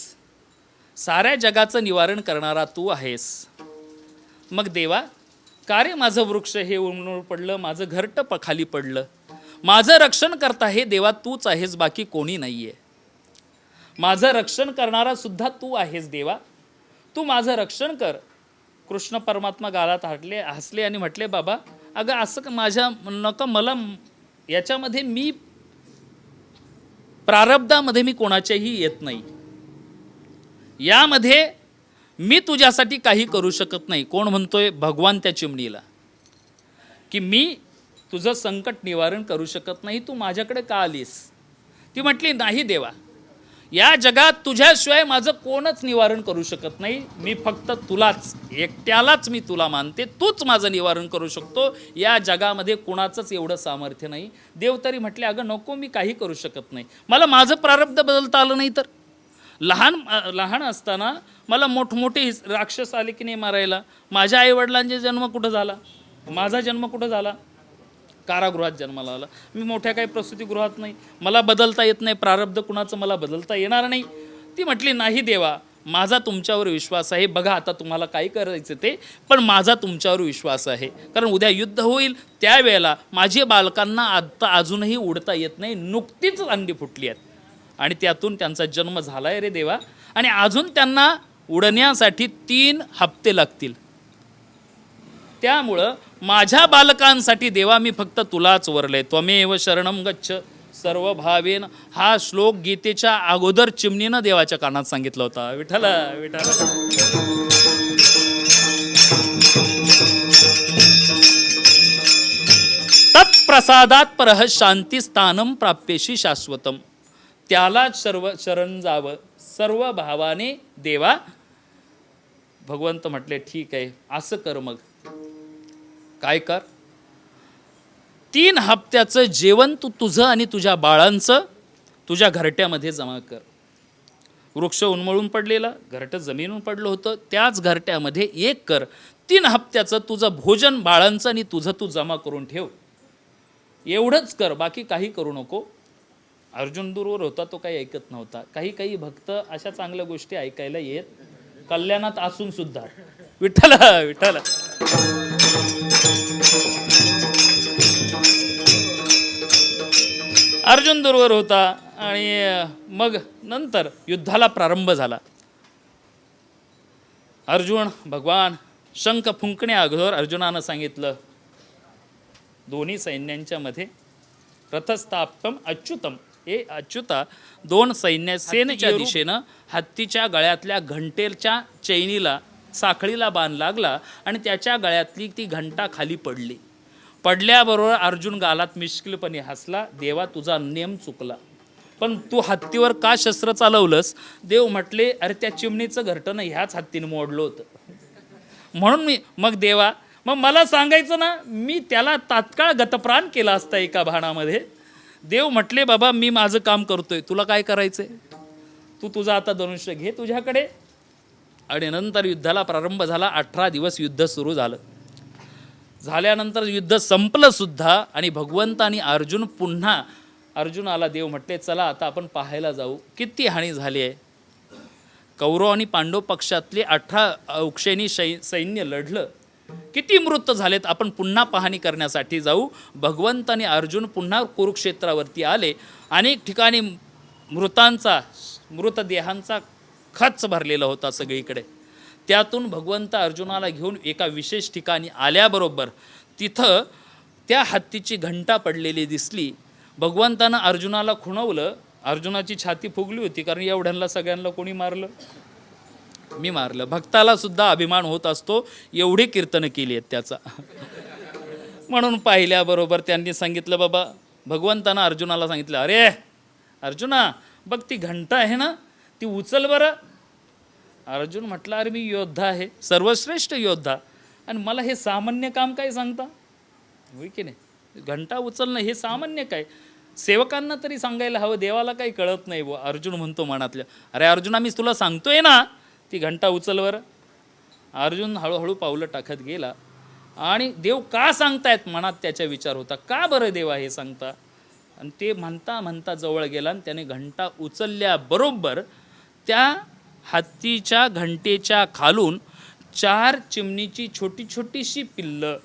साऱ्या जगाचं निवारण करणारा तू आहेस. मग देवा, का रे माझं वृक्ष हे उन्मळून पडलं, माझं घरटं खाली पडलं, माझं रक्षण करता हे देवा तूच आहेस, बाकी कोणी नाहीये. माझं रक्षण करणारा सुद्धा तू आहेस देवा, तू माझं रक्षण कर. कृष्ण परमात्मा गालात हसले आणि म्हटले, बाबा अगं असं माझ्या नका, मला याच्यामध्ये मी प्रारब्धामध्ये मी कोणाच्याही येत नाही, यामध्ये मी तुझ्यासाठी काही करू शकत नाही. कोण म्हणतोय? भगवान त्या चिमणीला, की मी तुझं संकट निवारण करू शकत नाही, तू माझ्याकडे का आलीस? ती म्हटली, नाही देवा, या जगात तुझ्याशिवाय माझं कोणच निवारण करू शकत नाही, मी फक्त तुलाच, एकट्यालाच मी तुला मानते, तूच माझं निवारण करू शकतो, या जगामध्ये कुणाचंच एवढं सामर्थ्य नाही. देव तरी म्हटले, अगं नको, मी काही करू शकत नाही, मला माझं प्रारब्ध बदलता आलं नाही तर. लहान असताना मला मोठमोठे राक्षस आले की नाही मारायला, माझ्या आईवडिलांचे जन्म कुठं झाला, माझा जन्म कुठं झाला? कारागृहात जन्माला आला. मी मोठ्या काही प्रसूतिगृहात नाही, मला बदलता येत नाही, प्रारब्ध कुणाचं मला बदलता येणार नाही. ती म्हटली, नाही देवा, माझा तुमच्यावर विश्वास आहे, बघा आता तुम्हाला काय करायचं ते, पण माझा तुमच्यावर विश्वास आहे, कारण उद्या युद्ध होईल, त्यावेळेला माझे बालकांना आता अजूनही उडता येत नाही, नुकतीच अंडी फुटली आहेत आणि त्यातून त्यांचा जन्म झाला आहे रे देवा, आणि अजून त्यांना उडण्यासाठी 3 हप्ते लागतील. त्यामुळं माझ्या बालकांसाठी देवा मी फक्त तुलाच वरले, त्वमेव शरणम गच्छ सर्व भावेन. हा श्लोक गीतेच्या अगोदर चिमणीनं देवाच्या कानात सांगितला होता. विठ्ठल विठ्ठल. तत्प्रसादात परह शांती स्थानम प्राप्येशी शाश्वतम. त्यालाच सर्व शरण जावं सर्व भावाने देवा. भगवंत म्हटले, ठीक आहे, असं कर. मग काय कर? 3 हप्त्याचं जेवण तू तुझं आणि तुझ्या बाळांचं तुझ्या घरट्यामध्ये जमा कर. वृक्ष उन्मळून पडलेला, घरटं जमिनीवर पडलं होतं, त्याच घरट्यामध्ये एक कर. 3 हप्त्याचं तुझं भोजन बाळांचं आणि तुझं तू जमा करून ठेव. एवढंच कर, बाकी काही करू नको. अर्जुन दूरवर होता, तो काही ऐकत नव्हता. काही भक्त अशा चांगल्या गोष्टी ऐकायला येत, कल्याणात असून सुद्धा. विठ्ठल विठ्ठल. अर्जुन दूरवर होता आणि मग नंतर युद्धाला प्रारंभ झाला. अर्जुन भगवान शंख फुंकण्या अगोदर अर्जुनानं सांगितलं, दोन्ही सैन्यांच्या मध्ये रथस्थाप्तम अच्युतम. हे अच्युता 2 सेनेच्या दिशेनं हत्तीच्या गळ्यातल्या घंटेच्या चैनीला साखळीला बाण लागला आणि त्याच्या गळ्यातली ती घंटा खाली पडली. पडल्याबरोबर अर्जुन गालात मिश्किलपणे हसला, देवा तुझा नेम चुकला, पण तू हत्तीवर का शस्त्र चालवलंस? देव म्हटले, अरे त्या चिमणीचं घरटं ह्याच हत्तीने मोडलं होतं, म्हणून मी. मग देवा मग मला सांगायचं ना, मी त्याला तात्काळ गतप्राण केला असता एका बाणामध्ये. देव म्हटले बाबा मी माझं काम करतोय, तुला काय करायचंय, तू तुझा आता धनुष्य घे तुझ्याकडे. आणि नंतर युद्धाला प्रारंभ झाला. 18 दिवस युद्ध सुरू झालं. झाल्यानंतर युद्ध संपलं सुद्धा. आणि भगवंत आणि अर्जुन पुन्हा, अर्जुनाला देव म्हटले चला आता आपण पाहायला जाऊ किती हानी झाली आहे. कौरव आणि पांडव पक्षातले 18 अक्षेनी सैन्य लढलं, किती मृत झालेत, आपण पुन्हा पाहणी करण्यासाठी जाऊ. भगवंत आणि अर्जुन पुन्हा कुरुक्षेत्रावरती आले. अनेक ठिकाणी मृतदेहांचा खच भरलेला होता सगळीकडे. त्यातून भगवंत अर्जुनाला घेऊन एका विशेष ठिकाणी आल्याबरोबर तिथं त्या हत्तीची घंटा पडलेली दिसली. भगवंतानं अर्जुनाला खुणवलं. अर्जुनाची छाती फुगली होती, कारण एवढ्यांना सगळ्यांना कोणी मारलं, मी मारलं. भक्ताला सुद्धा अभिमान होत असतो, एवढी कीर्तनं केली आहेत त्याचा. म्हणून पाहिल्याबरोबर त्यांनी सांगितलं, बाबा भगवंतानं अर्जुनाला सांगितलं, अरे अर्जुना बघ ती घंटा आहे ना, ती उचल बरं. अर्जुन म्हटलं, अरे मी योद्धा आहे, सर्वश्रेष्ठ योद्धा, आणि मला हे सामान्य काम काय सांगता, होय की नाही. घंटा उचलणं हे सामान्य काय, सेवकांना तरी सांगायला हवं, देवाला काही कळत नाही बुवा. अर्जुन म्हणतो मनातल्या, अरे अर्जुना मी तुला सांगतोय ना, ती घंटा उचलवर. अर्जुन हळूहळू पावलं टाकत गेला. आणि देव का सांगतायत मनात त्याचा विचार होता, का बरं देवा हे सांगता. आणि ते म्हणता म्हणता जवळ गेला आणि त्याने घंटा उचलल्याबरोबर त्या हत्तीच्या घंटेच्या खालून 4 चिमणीची छोटी छोटीशी पिल्लं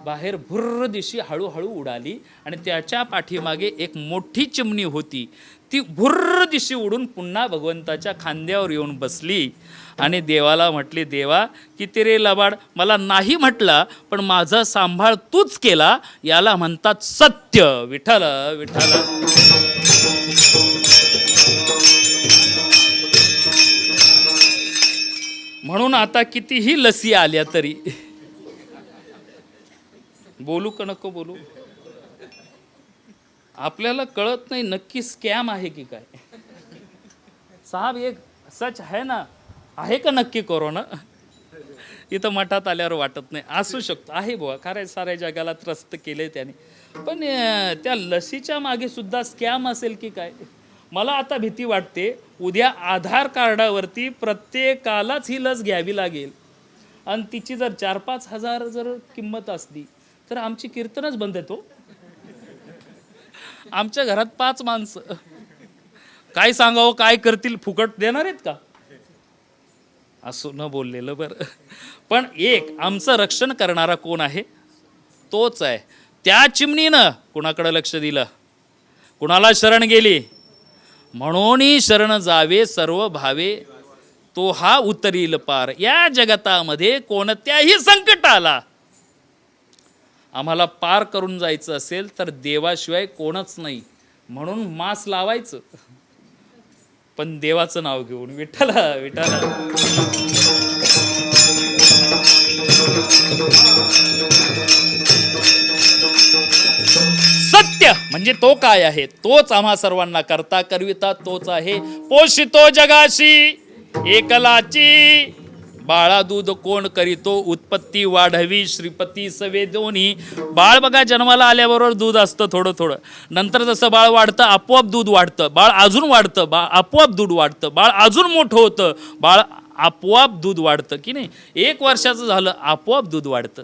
बाहेर भुर्र दिशी हळूहळू उडाली. आणि त्याच्या पाठीमागे एक मोठी चिमणी होती, ती भुर्र दिशी उडून पुन्हा भगवंताच्या खांद्यावर येऊन बसली. आणि देवाला म्हटली, देवा किती रे लबाड, मला नाही म्हटला पण माझा सांभाळ तूच केला, याला म्हणतात सत्य. विठ्ठल विठ्ठल. म्हणून आता कितीही लसी आल्या तरी बोलू का नको बोलू, आपल्याला कळत नाही नक्की स्कॅम आहे की काय. साहब एक सच है ना, आहे का नक्की कोरोना. इथं मठात आल्यावर वाटत नाही, असू शकतो, आहे बुवा, खरं साऱ्या जगाला त्रस्त केले त्याने. पण त्या लसीच्या मागे सुद्धा स्कॅम असेल की काय. मला आता भीती वाटते, उद्या आधार कार्डावरती प्रत्येकालाच ही लस घ्यावी लागेल. आणि तिची जर 4-5 हजार जर किंमत असली तर आमची कीर्तनच बंद येतो. आमच्या घरात 5 माणसं, काय सांगावं, काय करतील, फुकट देणार आहेत का. असं न बोललेलं बरं. पण एक आमचं रक्षण करणारा कोण आहे, तोच आहे. त्या चिमणीनं कुणाकडे लक्ष दिलं, कुणाला शरण गेली. म्हणून शरण जावे सर्व भावे, तो हा उतरील पार. या जगतामध्ये कोणत्याही संकटाला आम्हाला पार करून जायचं असेल तर देवाशिवाय कोणच नाही. म्हणून मास लावायचं, पण देवाचं नाव घेऊन. विठ्ठल विठ्ठल. सत्य म्हणजे तो काय आहे, तोच आम्हा सर्वांना करता करविता तोच आहे. पोषितो जगाशी एकलाची, बाळा दूध कोण करीतो उत्पत्ती वाढवी, श्रीपती सवे दोन्ही. बाळ बघा जन्माला आल्याबरोबर दूध असतं थोडं थोडं, नंतर जसं बाळ वाढतं आपोआप दूध वाढतं, बाळ अजून वाढतं, बाळ आपोआप दूध वाढतं, बाळ अजून मोठं होतं, बाळ आपोआप दूध वाढतं की नाही. 1 वर्षाचं झालं आपोआप दूध वाढतं.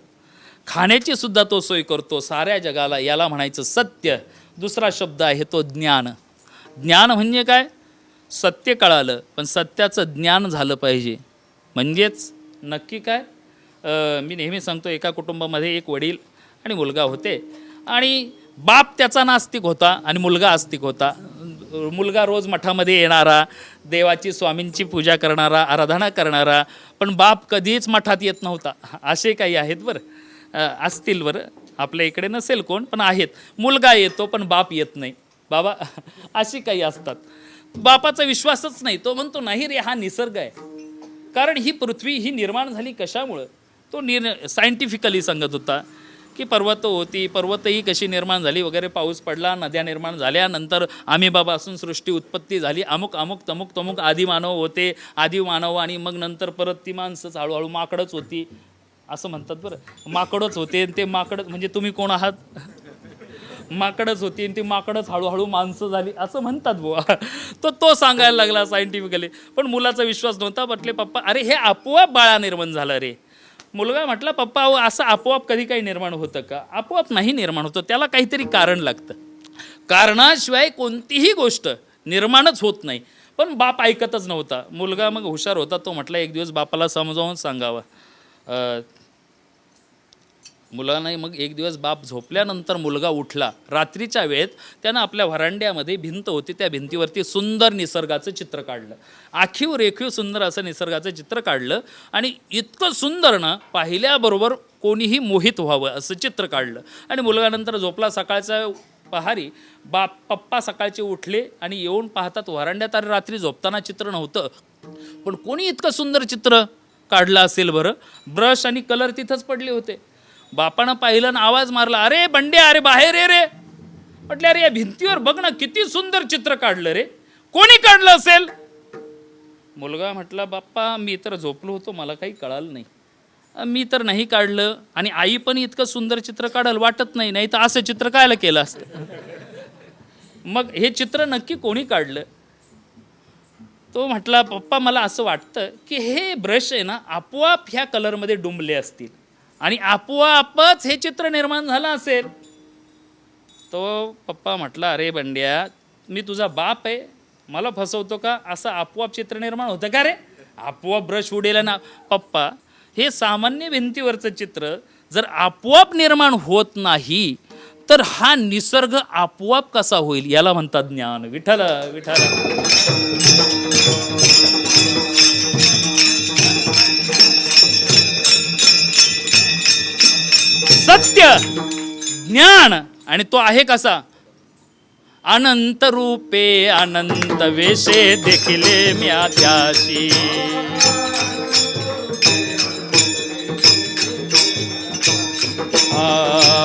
खाण्याची सुद्धा तो सोय करतो साऱ्या जगाला. याला म्हणायचं सत्य. दुसरा शब्द आहे तो ज्ञान. ज्ञान म्हणजे काय, सत्य कळालं पण सत्याचं ज्ञान झालं पाहिजे. म्हणजेच नक्की काय, मी नेहमी सांगतो, एका कुटुंबामध्ये एक वडील आणि मुलगा होते. आणि बाप त्याचा नास्तिक होता आणि मुलगा आस्तिक होता. मुलगा रोज मठामध्ये येणारा, देवाची स्वामींची पूजा करणारा, आराधना करणारा, पण बाप कधीच मठात येत नव्हता. असे काही आहेत बरं, असतील बरं, आपल्या इकडे नसेल कोण पण आहेत. मुलगा येतो पण बाप येत नाही बाबा, अशी काही असतात. बापाचा विश्वासच नाही. तो म्हणतो नाही रे, हा निसर्ग आहे. कारण ही पृथ्वी ही निर्माण झाली कशामुळं, तो सायंटिफिकली सांगत होता की पर्वत होती, पर्वतही कशी निर्माण झाली वगैरे, पाऊस पडला, नद्या निर्माण झाल्या, नंतर अमिबापासून सृष्टी उत्पत्ती झाली, अमुक अमुक तमुक तमुक आदिमानव होते, आदिमानव, आणि मग नंतर परत ती माणसंच हळूहळू माकडच होती. असं म्हणतात बरं. माकडच होते आणि ते माकड म्हणजे तुम्ही कोण आहात? माकडच होती आणि ती माकडच हळूहळू माणसं झाली असं म्हणतात बुवा. तो सांगायला लागला सायंटिफिकली. पण मुलाचा विश्वास नव्हता. म्हटले पप्पा अरे हे आपोआप बाळा निर्माण झालं रे. मुलगा म्हटला पप्पा अहो असं आपोआप कधी काही निर्माण होतं का? आपोआप नाही निर्माण होतं, त्याला काहीतरी कारण लागतं. कारणाशिवाय कोणतीही गोष्ट निर्माणच होत नाही. पण बाप ऐकतच नव्हता. मुलगा मग हुशार होता. तो म्हटला एक दिवस बापाला समजावून सांगावं. मुलाने मग एक दिवस बाप झोपल्यानंतर मुलगा उठला. रात्रीच्या वेळेत त्यानं आपल्या व्हरांड्यामध्ये भिंत होती, त्या भिंतीवरती सुंदर निसर्गाचं चित्र काढलं. आखीव रेखीव सुंदर असं निसर्गाचं चित्र काढलं आणि इतकं सुंदर ना पाहिल्याबरोबर कोणीही मोहित व्हावं असं चित्र काढलं. आणि मुलगा नंतर झोपला. सकाळचा पहारी पप्पा सकाळचे उठले आणि येऊन पाहतात व्हरांड्यात. अरे रात्री झोपताना चित्र नव्हतं, पण कोणी इतकं सुंदर चित्र काढलं असेल बरं? ब्रश आणि कलर तिथंच पडले होते. बापानं पाहिलं आणि आवाज मारला, अरे बंड्या अरे बाहेर ये रे. म्हटलं अरे या भिंतीवर बघ ना किती सुंदर चित्र काढलं रे, कोणी काढलं असेल? मुलगा म्हटला बाप्पा मी तर झोपलो होतो, मला काही कळालं नाही, मी तर नाही काढलं. आणि आई पण इतकं सुंदर चित्र काढल वाटत नाही, नाही तर असं चित्र कायला केलं असतं. मग हे चित्र नक्की कोणी काढलं? तो म्हटला पप्पा मला असं वाटतं की हे ब्रश आहे ना आपोआप ह्या कलरमध्ये डुंबले असतील आणि आपोआपच हे चित्र निर्माण झालं असेल. तो पप्पा म्हटला अरे बंड्या मी तुझा बाप आहे, मला फसवतो का? असं आपोआप चित्र निर्माण होतं का रे? आपोआप ब्रश उडेल ना? पप्पा हे सामान्य भिंतीवरचं चित्र जर आपोआप निर्माण होत नाही तर हा निसर्ग आपोआप कसा होईल? याला म्हणतात ज्ञान. विठ्ठल विठ्ठल. सत्य ज्ञान आणि तो आहे कसा? अनंत रूपे अनंत वेशे देखिले म्या त्याशी.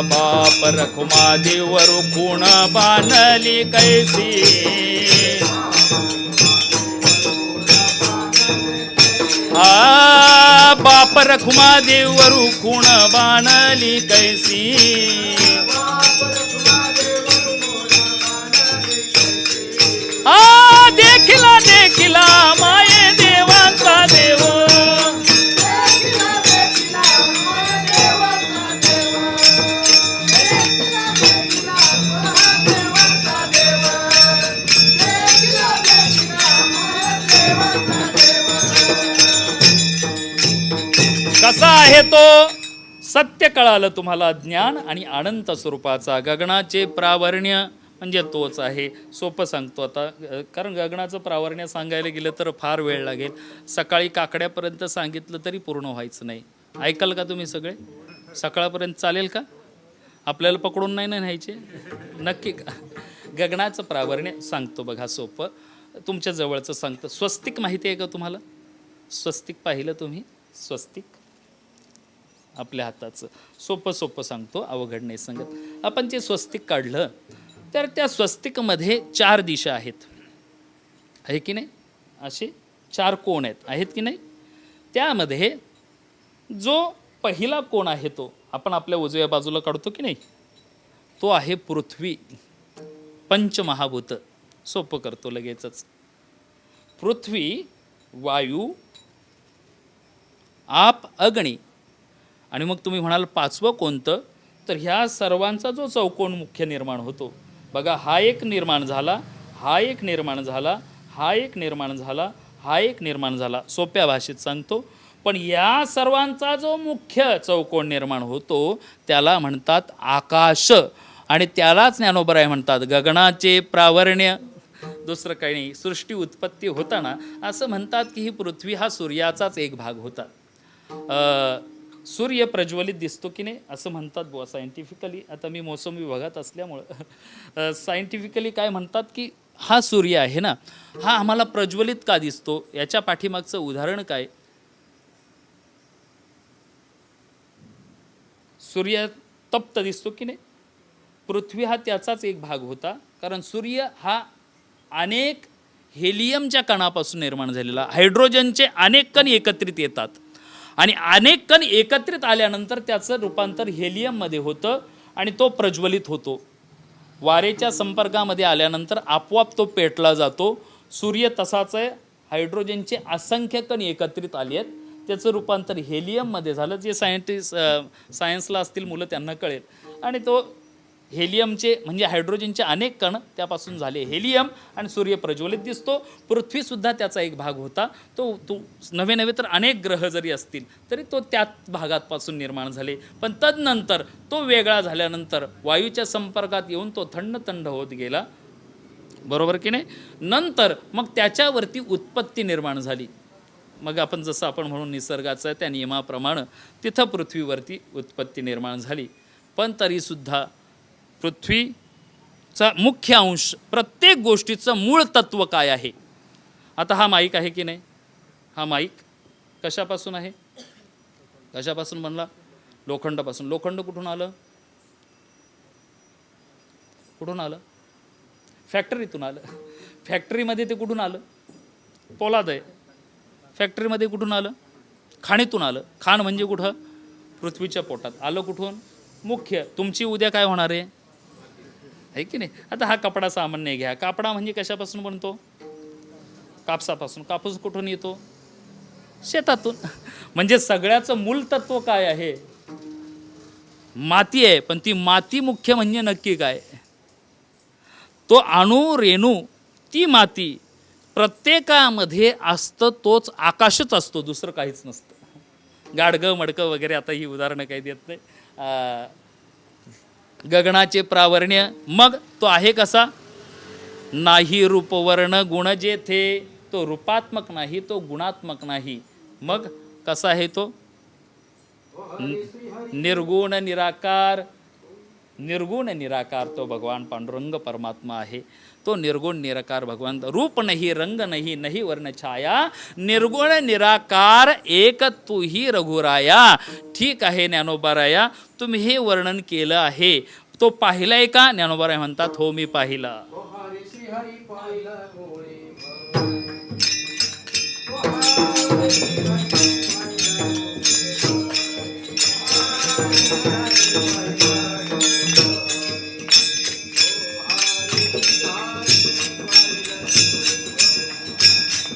बाप रखुमा देवरु गुण बानली कैसी. बाप रखुमा देवरु गुण बानली कैसी. देखिला देखिला माये देवांचा देव. कसा आहे तो? सत्य कळालं तुम्हाला. ज्ञान आणि अनंत स्वरूपाचा गगनाचे प्रावण्य म्हणजे तोच आहे. सोपं सांगतो आता, कारण गगनाचं प्रावण्य सांगायला गेलं तर फार वेळ लागेल. सकाळी काकड्यापर्यंत सांगितलं तरी पूर्ण व्हायचं नाही. ऐकाल का तुम्ही सगळे? सकाळपर्यंत चालेल का? आपल्याला पकडून नाही ना न्यायचे? नक्की का? गगनाचं प्रावण्य सांगतो बघा, सोपं तुमच्या जवळचं सांगतं. स्वस्तिक माहिती आहे का तुम्हाला? स्वस्तिक पाहिलं तुम्ही? स्वस्तिक आपल्या हाताचं. सोपं सांगतो, अवघड नाही सांगत. आपण जे स्वस्तिक काढलं तर त्या स्वस्तिकमध्ये 4 दिशा आहेत, आहे की नाही? असे 4 कोण आहेत की नाही? त्यामध्ये जो पहिला कोण आहे तो आपण आपल्या उजव्या बाजूला काढतो की नाही, तो आहे पृथ्वी. पंचमहाभूत. सोपं करतो लगेचच. पृथ्वी, वायू, आप, अग्नी. आणि मग तुम्ही म्हणाल 5वं कोणतं? तर ह्या सर्वांचा जो चौकोन मुख्य निर्माण होतो बघा, हा एक निर्माण झाला, हा एक निर्माण झाला, हा एक निर्माण झाला, हा एक निर्माण झाला. सोप्या भाषेत सांगतो, पण या सर्वांचा जो मुख्य चौकोन निर्माण होतो त्याला म्हणतात आकाश. आणि त्यालाच ज्ञानोबराय म्हणतात गगनाचे प्रावण्य. दुसरं काही नाही. सृष्टी उत्पत्ती होताना असं म्हणतात की ही पृथ्वी हा सूर्याचाच एक भाग होता. सूर्य प्रज्वलित दिसतो की नाही असं म्हणतात बुवा सायंटिफिकली. आता मी मौसम विभागात असल्यामुळं सायंटिफिकली काय म्हणतात की हा सूर्य आहे ना, हा आम्हाला प्रज्वलित का दिसतो? याच्या पाठीमागचं उदाहरण काय? सूर्य तप्त दिसतो की नाही? पृथ्वी हा त्याचाच एक भाग होता, कारण सूर्य हा अनेक हेलियमच्या कणापासून निर्माण झालेला, हायड्रोजनचे अनेक कण एकत्रित येतात आणि अनेक कण एकत्रित आल्यानंतर त्याचं रूपांतर हेलियममध्ये होतं आणि तो प्रज्वलित होतो. वारेच्या संपर्कामध्ये आल्यानंतर आपोआप तो पेटला जातो. सूर्य तसाच आहे, हायड्रोजनचे असंख्य कण एकत्रित आले आहेत, त्याचं रूपांतर हेलियममध्ये झालं. जे सायन्सला असतील मुलं त्यांना कळेल. आणि तो हेलियमचे म्हणजे हायड्रोजनचे अनेक कण त्यापासून झाले हेलियम आणि सूर्य प्रज्वलित दिसतो. पृथ्वीसुद्धा त्याचा एक भाग होता. तो नवे नवे तर अनेक ग्रह जरी असतील तरी तो त्याच भागापासून निर्माण झाले. पण तदनंतर तो वेगळा झाल्यानंतर वायूच्या संपर्कात येऊन तो थंड होत गेला, बरोबर की नाही. नंतर मग त्याच्यावरती उत्पत्ती निर्माण झाली. मग आपण जसं आपण म्हणून निसर्गाचं त्या नियमाप्रमाणे तिथं पृथ्वीवरती उत्पत्ती निर्माण झाली. पण तरीसुद्धा पृथ्वीचा मुख्य अंश, प्रत्येक गोष्टीचं मूळ तत्व काय आहे. आता हा माईक आहे की नाही, हा माईक कशापासून आहे, कशापासून बनला, लोखंडापासून. लोखंड कुठून आलं, कुठून आलं, फॅक्टरीतून आलं. फॅक्टरीमध्ये ते कुठून आलं, पोलाद आहे. फॅक्टरीमध्ये कुठून आलं, खाणीतून आलं. खाण म्हणजे कुठं, पृथ्वीच्या पोटात. आलं कुठून, मुख्य. तुमची उद्या काय होणार आहे की नाही. आता हा कपडा सामान्य घ्या, कापडा म्हणजे कशापासून बनतो, कापसापासून. कापूस कुठून येतो, शेतातून. म्हणजे सगळ्याचं मूल तत्व काय आहे, माती आहे. पण ती माती मुख्य म्हणजे नक्की काय, तो अणू रेणू, ती माती प्रत्येकामध्ये असतं, तोच आकाशच असतो, दुसरं काहीच नसतं. गाडगं मडकं वगैरे आता ही उदाहरणं काही देत नाही. गगनाचे प्रावरण्य, मग तो आहे कसा, नाही रूपवर्ण गुण जेथे, तो रूपात्मक नाही, तो गुणात्मक नाही. मग कसा आहे तो, निर्गुण निराकार. निर्गुण निराकार तो भगवान पांडुरंग परमात्मा आहे. तो निर्गुण निराकार भगवान. रूप नाही, रंग नाही, नाही वर्ण छाया, निर्गुण निराकार एक तू ही रघुराया. ठीक आहे ज्ञानोबाराया, तुम्ही हे वर्णन केलं आहे, तो पाहिलाय का. ज्ञानोबाराय म्हणतात, हो मी पाहिला.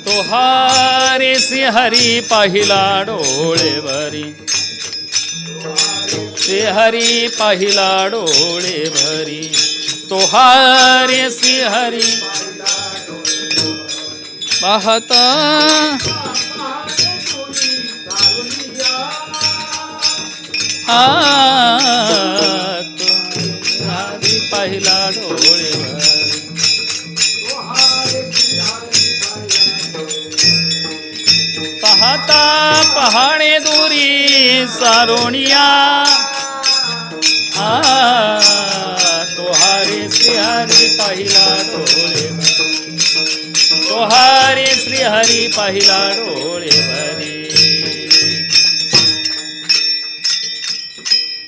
तो हारे श्री हरी पाहिला डोळे भरी, श्री हरी पाहिला डोळे भरी. तो हारे श्री हरी पाहता, तो हरी पाहिला डोळे भरी. पाहता पहाणे दुरी सारोणिया, तो हारे श्री हरी पाहिला डोळे भरी. तो हारे श्री हरी पाहिला डोळे भरी.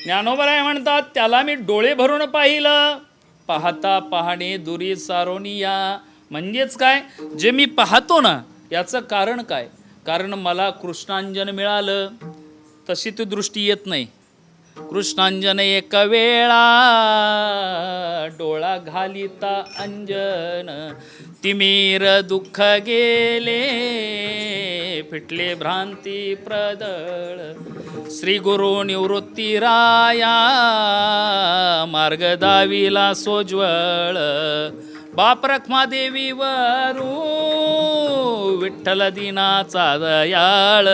ज्ञानोबराय म्हणतात, त्याला मी डोळे भरून पाहिलं. पाहता पहाणे दुरी सारोनिया म्हणजेच काय, जे मी पाहतो ना याचं कारण काय, कारण मला कृष्णांजन मिळालं. तशी ती दृष्टी येत नाही. कृष्णांजन एक वेळा डोळा घालिता अंजन, तिमीर दुःख गेले फिटले भ्रांती प्रदळ. श्री गुरु निवृत्ती राया मार्ग दाविला सोज्वळ. बाप रखमादेवी वरू विठ्ठल दिनाचा दयाळ.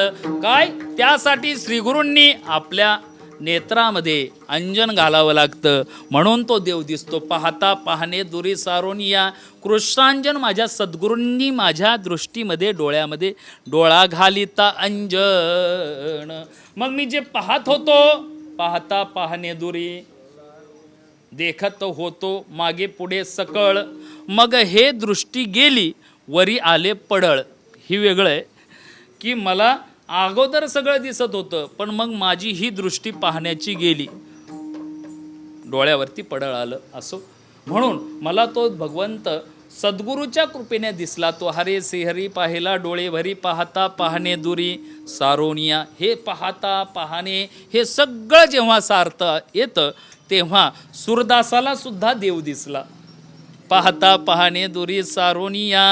काय, त्यासाठी श्रीगुरूंनी आपल्या नेत्रामध्ये अंजन घालावं लागतं, म्हणून तो देव दिसतो. पाहता पाहणे दुरी सारोनिया, कृष्णांजन माझ्या सद्गुरूंनी माझ्या दृष्टीमध्ये डोळ्यामध्ये डोळा घालिता अंजन. मग मी जे पाहत होतो, पाहता पाहणे दुरी, देखत होतो मागे पुढे सकळ. मग हे दृष्टी गेली वरी आले पडळ. ही वेगळं आहे की मला अगोदर सगळं दिसत होतं, पण मग माझी ही दृष्टी पाहण्याची गेली, डोळ्यावरती पडळ आलं. असो म्हणून मला तो भगवंत सद्गुरूच्या कृपेने दिसला तो. हरे श्रीहरी पाहिला डोळे भरी, पाहता पाहणे दुरी सारोनिया. हे पाहता पाहणे हे सगळं जेव्हा सारता येतं तेव्हा सूरदासाला सुद्धा देव दिसला. पाहता पाहणे दुरी सारोनिया,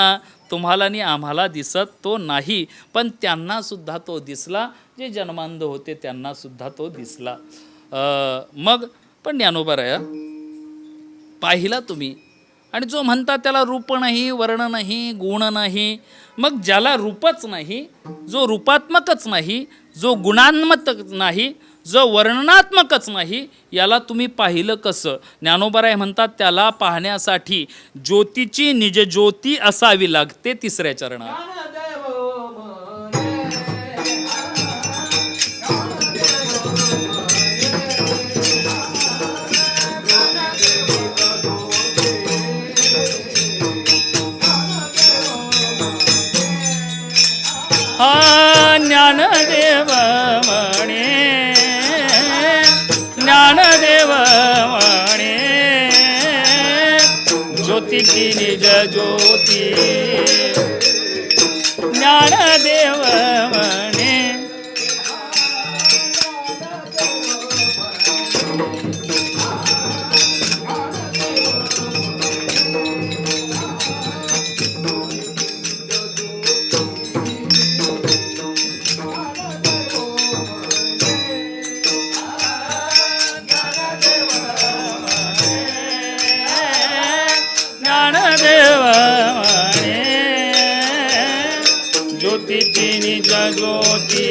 तुम्हाला आणि आम्हाला दिसत तो नाही, पण त्यांना सुद्धा तो दिसला. जे जन्मांध होते त्यांना सुद्धा तो दिसला. मग पण ज्ञानोबा पाहिला तुम्ही, आणि जो म्हणता त्याला रूप नाही, वर्ण नाही, गुण नाही. मग ज्याला रूपच नाही, जो रूपात्मकच नाही, जो गुणात्मक नाही, जो वर्णनात्मकच नाही, याला तुम्ही पाहिलं कसं? ज्ञानोबा म्हणतात त्याला पाहण्यासाठी ज्योतीची निजज्योती असावी लागते. तिसऱ्या चरणात ज्ञानदेव म्हणे, ज्ञानदेव म्हणे, ज्योतीची निज ज्योती. ज्ञानदेव म्हणे, ज्योतीची निज ज्योती.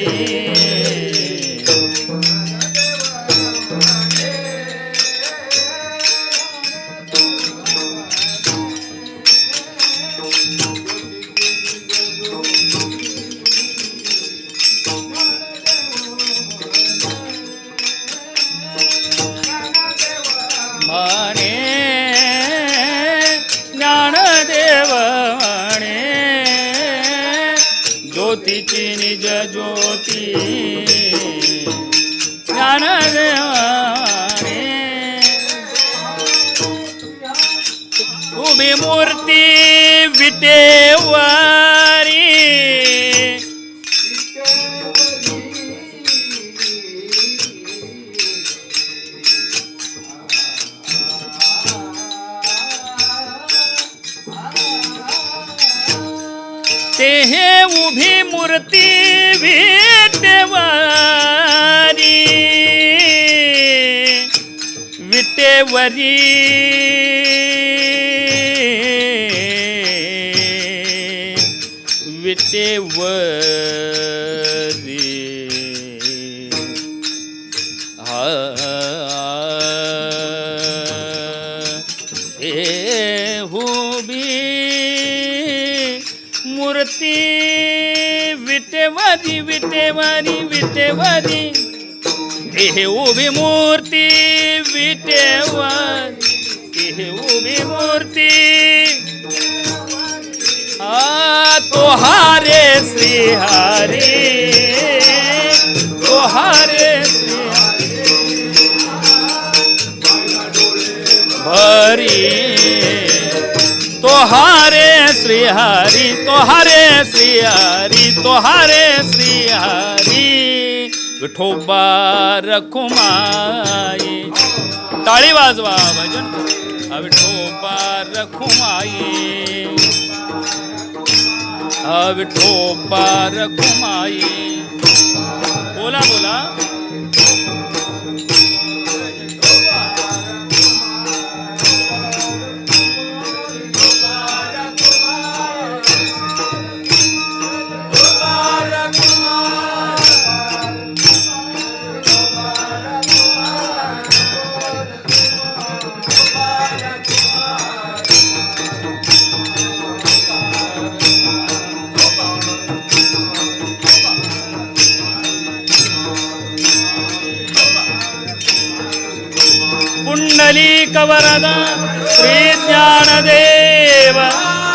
म्हणे ज्ञानदेव म्हणे, ज्योतीची निज ज्योती. ज्ञानदेव म्हणे, उभी मूर्ती विटेवारी. ते हे उभी मूर्ती विटेवारी, विटेवरी. विटेवरी हे उभी मूर्ती विटेवारी, विटेवारी, विटेवारी. हे उभी मूर्ती विटेवारी, हे उभी मूर्ती. तोहारे श्री हरी, तोहारे श्री भरी. तोहारे श्री हरी, तोहारे श्री हरी, तोहारे श्री हरी. विठोबा रखुमाई. टाळी वाजवा भजन. विठोबा रखुमाई, विठोबा रखुमाई. बोला बोला. पुंडलिक वरद श्री ज्ञानदेव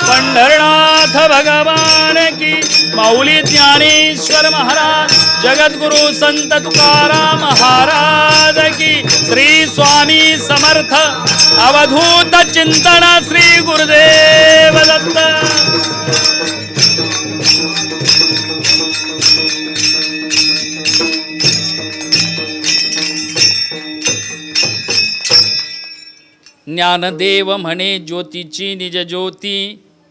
पंढरनाथ भगवान की, माऊली ज्ञानेश्वर महाराज, जगद्गुरु संत तुकाराम महाराज की, श्री स्वामी समर्थ, अवधूत चिंतन श्री गुरुदेव दत्त. ज्ञानदेव म्हणे ज्योतीची निज ज्योती,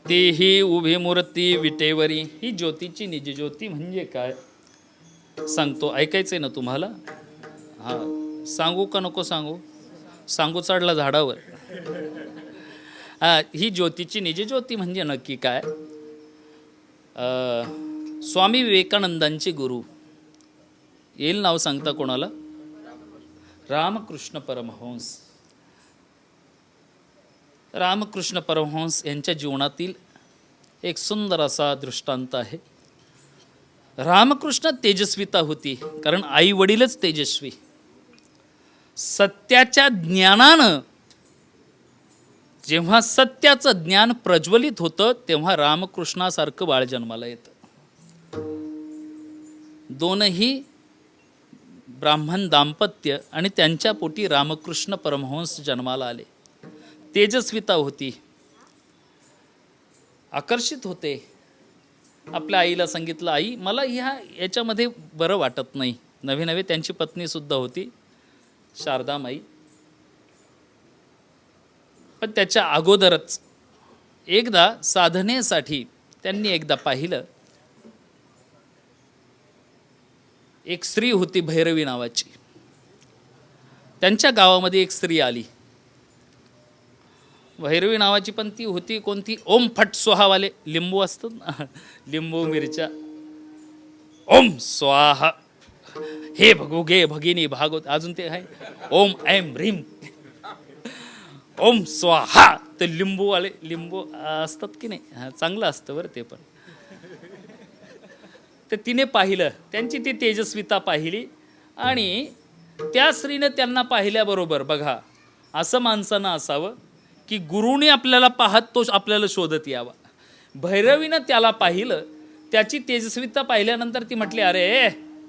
तेही उभी मूर्ती विटेवरी. ही ज्योतीची निज ज्योती म्हणजे काय सांगतो, ऐकायचंय ना तुम्हाला? हा, सांगू का नको सांगू? सांगू चढला झाडावर. ही ज्योतीची निज ज्योती म्हणजे नक्की काय? स्वामी विवेकानंदांचे गुरु, येईल नाव सांगता कोणाला? रामकृष्ण परमहंस. रामकृष्ण परमहंस यांच्या जीवनातील एक सुंदर असा दृष्टांत आहे. रामकृष्ण तेजस्विता होती, कारण आई वडीलच तेजस्वी. सत्याच्या ज्ञानानं जेव्हा सत्याचं ज्ञान प्रज्वलित होतं, तेव्हा रामकृष्णासारखं बाळ जन्माला येतं. दोनही ब्राह्मण दाम्पत्य आणि त्यांच्या पोटी रामकृष्ण परमहंस जन्माला आले. तेजस्विता होती, आकर्षित होते. आपल्या आईला सांगितलं, आई मला याच्यामध्ये बरं वाटत नाही. नवे नवे त्यांची पत्नीसुद्धा होती, शारदामाई. पण त्याच्या अगोदरच एकदा साधनेसाठी त्यांनी एकदा पाहिलं, एक स्त्री होती भैरवी नावाची. त्यांच्या गावामध्ये एक स्त्री आली, भैरवी नावाची, पण ती होती कोणती? ओम फट स्वाहावाले लिंबू असतात ना, लिंबू मिरच्या. ओम स्वाहा, हे भगो गे भगिनी भागवत, अजून ते आहे ओम ऐम ह्रीम, ओम स्वाहा. ते लिंबूवाले लिंबू असतात की नाही, चांगलं असतं बरं ते. पण तर तिने पाहिलं, त्यांची ती तेजस्विता पाहिली, आणि त्या स्त्रीने त्यांना पाहिल्याबरोबर, बघा असं माणसानं असावं की गुरुने आपल्याला पाहत तो आपल्याला शोधत यावा. भैरवीनं त्याला पाहिलं, त्याची तेजस्विता पाहिल्यानंतर ती म्हटली, अरे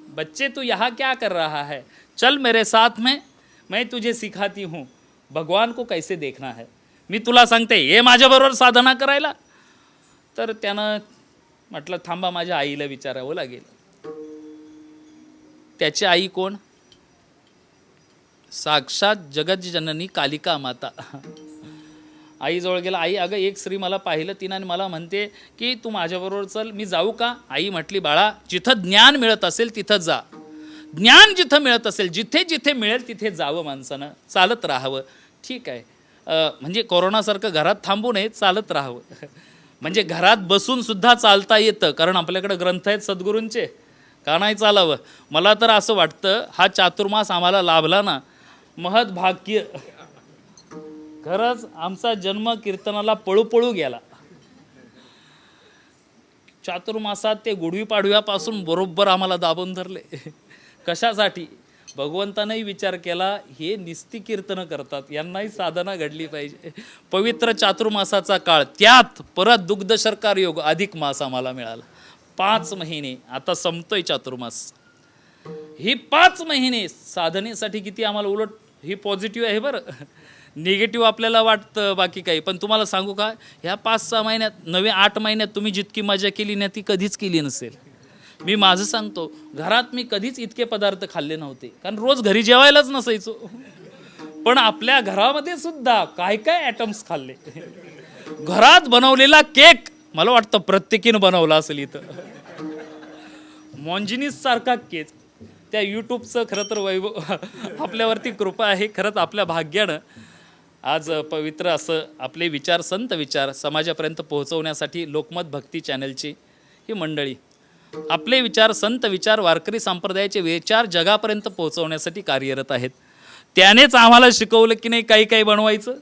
बच्चे तू यहाँ क्या कर रहा है, चल मेरे साथ में, मैं तुझे सिखाती हूँ भगवान को कैसे देखना है. मी तुला सांगते, ये माझ्याबरोबर साधना करायला. तर त्यानं म्हटलं, थांबा माझ्या आईला विचारावं लागेल. त्याची आई कोण? साक्षात जगज्जननी कालिका माता. आईजवळ गेला. आई, अगं एक स्त्री मला पाहिलं, तिनं मला म्हणते की तू माझ्याबरोबर चल, मी जाऊ का? आई म्हटली, बाळा जिथं ज्ञान मिळत असेल तिथं जा. ज्ञान जिथं मिळत असेल, जिथे जिथे मिळेल तिथे जावं माणसानं, चालत राहावं. ठीक आहे, म्हणजे कोरोनासारखं घरात थांबू नये, चालत राहावं. म्हणजे घरात बसून सुद्धा चालता येतं, कारण आपल्याकडे ग्रंथ आहेत सद्गुरूंचे, का नाही चालावं? मला तर असं वाटतं, हा चातुर्मास आम्हाला लाभला ना, महत् भाग्य. खरंच आमचा जन्म कीर्तनाला पळू पळू गेला. चातुर्मासात ते गुढीपाडव्यापासून बरोबर आम्हाला दाबून धरले. कशासाठी? भगवंतानंही विचार केला, हे निस्ती कीर्तनं करतात, यांनाही साधना घडली पाहिजे. पवित्र चातुर्मासाचा काळ, त्यात परत दुग्ध शर्कार योग अधिक मास आम्हाला मिळाला. 5 महिने आता संपतोय चातुर्मास. ही 5 महिने साधनेसाठी किती आम्हाला, उलट ही पॉझिटिव्ह आहे बरं. निगेटिव्ह आपल्याला वाटतं बाकी काही. पण तुम्हाला सांगू का, ह्या 5-6 महिन्यात, 9-8 महिन्यात तुम्ही जितकी मजा केली ना ती कधीच केली नसेल. मी माझं सांगतो, घरात मी कधीच इतके पदार्थ खाल्ले नव्हते, कारण रोज घरी जेवायलाच नसायचो. पण आपल्या घरामध्ये सुद्धा काय काय ॲटम्स खाल्ले. घरात बनवलेला केक मला वाटतं प्रत्येकीनं बनवला असेल इथं. मॉन्जिनीस सारखा केक. त्या यूट्यूबचं खरं तर वैभव, आपल्यावरती कृपा आहे. खरंच आपल्या भाग्यानं आज पवित्र असं आपले विचार, संत विचार समाजापर्यंत पोहोचवण्यासाठी लोकमत भक्ती चॅनलची ही मंडळी आपले विचार, संत विचार, वारकरी संप्रदायाचे विचार जगापर्यंत पोहोचवण्यासाठी कार्यरत आहेत. त्यानेच आम्हाला शिकवलं की नाही काही काही बनवायचं.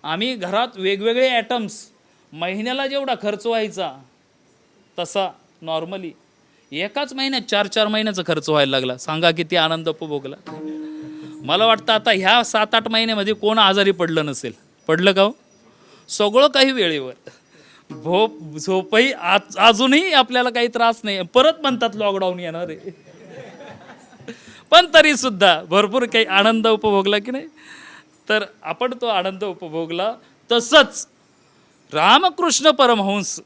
आम्ही घरात वेगवेगळे ॲटम्स, महिन्याला जेवढा खर्च व्हायचा तसा नॉर्मली एकाच महिन्यात 4-4 महिन्याचा खर्च व्हायला लागला. सांगा किती आनंद उपभोगला. मला वाटतं आता ह्या 7-8 महिन्यामध्ये कोण आजारी पडलं नसेल. पडलं का हो? सगळं काही वेळेवर. झोपही अजूनही आपल्याला काही त्रास नाही. परत म्हणतात लॉकडाऊन येणार आहे, पण तरी सुद्धा भरपूर काही आनंद उपभोगला की नाही. तर आपण तो आनंद उपभोगला. तसंच रामकृष्ण परमहंस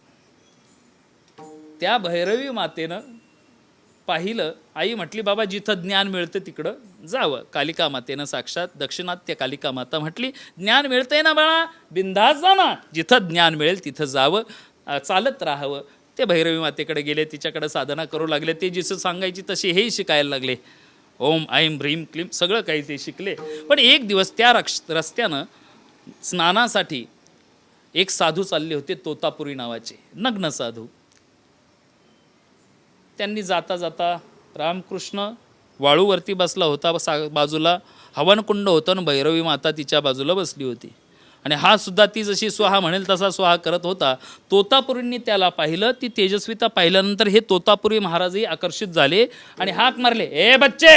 त्या भैरवी मातेनं पाहिलं. आई म्हटली बाबा जिथं ज्ञान मिळतं तिकडं जावं. कालिका मातेनं साक्षात दक्षिणात्य कालिका माता म्हटली ज्ञान मिळतंय ना बाळा, बिंदास जा ना, जिथं ज्ञान मिळेल तिथं जावं, चालत राहावं. ते भैरवी मातेकडे गेले, तिच्याकडे साधना करू लागले. ते जिसं सांगायची तशी हेही शिकायला लागले. ओम ऐम भ्रीम क्लीम सगळं काही ते शिकले. पण एक दिवस त्या रस्त्यानं स्नानासाठी एक साधू चालले होते, तोतापुरी नावाचे नग्न साधू. त्यांनी जाता जाता रामकृष्ण वाळूवरती बसला होता, बाजूला हवनकुंड होतं आणि भैरवी माता तिच्या बाजूला बसली होती. आणि हा सुद्धा ती जशी स्वाहा म्हणेल तसा स्वाहा करत होता. तोतापुरींनी त्याला पाहिलं. ती तेजस्विता पाहिल्यानंतर हे तोतापुरी महाराजही आकर्षित झाले आणि हाक मारले, ए बच्चे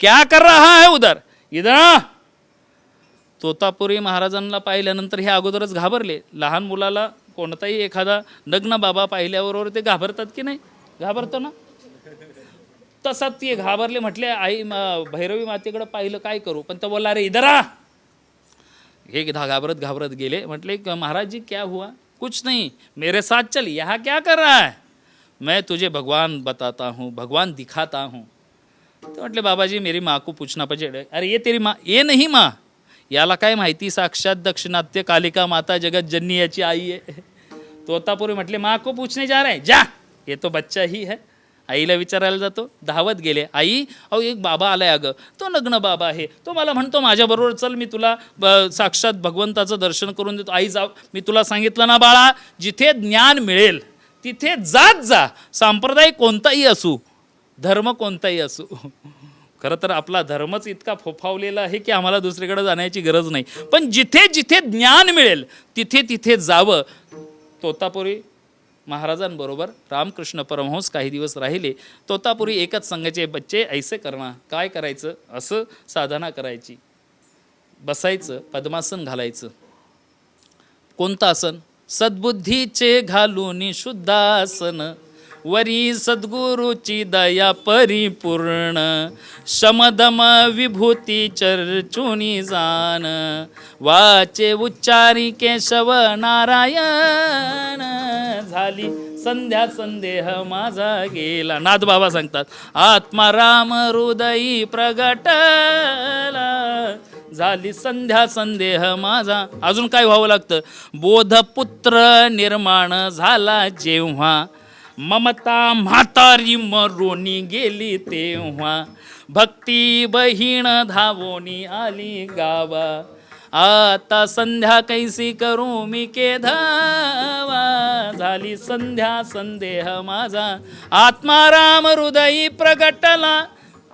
क्या कर रहा है उधर, इधर. तोतापुरी महाराजांना पाहिल्यानंतर हे अगोदरच घाबरले. लहान मुलाला कोणताही एखादा नग्न बाबा पाहिल्याबरोबर ते घाबरतात की नाही, घाबरतो ना, तसा ते घाबरले. म्हटले आई भैरवी मातेकडे पाहिलं काय करू, पण तो बोला रे इधर. हे घाबरत घाबरत गेले. म्हटले महाराज जी क्या हुआ, कुछ नहीं, मेरे साथ चल, यहाँ क्या कर रहा है, मैं तुझे भगवान बताता हूँ, भगवान दिखाता हूँ. तो म्हटले बाबाजी मेरी माँ को पूछना पड़ेगा. अरे ये तेरी माँ, ये नहीं माँ, याला काय माहिती, साक्षात दक्षिणात्य कालिका माता जगत जननी याची आई आहे. तोतापुरी म्हटले माँ को पूछने जा रहे हैं, जा, ये तो बच्चा ही है. आईला विचारायला जातो. धावत गेले. आई अहो एक बाबा आलाय, अगं तो नग्न बाबा आहे, तो मला म्हणतो माझ्याबरोबर चल, मी तुला साक्षात भगवंताचं दर्शन करून देतो. आई जाऊ, मी तुला सांगितलं ना बाळा, जिथे ज्ञान मिळेल तिथे जात जा. संप्रदाय कोणताही असू, धर्म कोणताही असू. खरं तर आपला धर्मच इतका फोफावलेला आहे की आम्हाला दुसरीकडे जाण्याची गरज नाही. पण जिथे जिथे ज्ञान मिळेल तिथे तिथे जावं. तोतापुरी महाराजांबरोबर रामकृष्ण परमहंस काही दिवस राहिले. तोतापुरी एकच सांगायचे, बच्चे ऐसे करना, काय करायचं, असं साधना करायची. बसायचं, पद्मासन घालायचं. कोणतं आसन, सद्बुद्धीचे घालून शुद्धासन, वरी सद्गुरूची दया परिपूर्ण, शमदम विभूती चर्चुनी जान, वाचे उच्चारी केशव नारायण, झाली संध्या संदेह माझा गेला. नाथ बाबा सांगतात, आत्मा राम हृदयी प्रगटला, झाली संध्या संदेह माझा. अजून काय व्हावं लागतं, बोधपुत्र निर्माण झाला जेव्हा, ममता म्हातारी मरोनी गेली तेव्हा, भक्ती बहीण धावोनी आली गावा, आता संध्या कैसी करू मी के धावा, झाली संध्या संदेह माझा, आत्माराम हृदयी प्रगटला.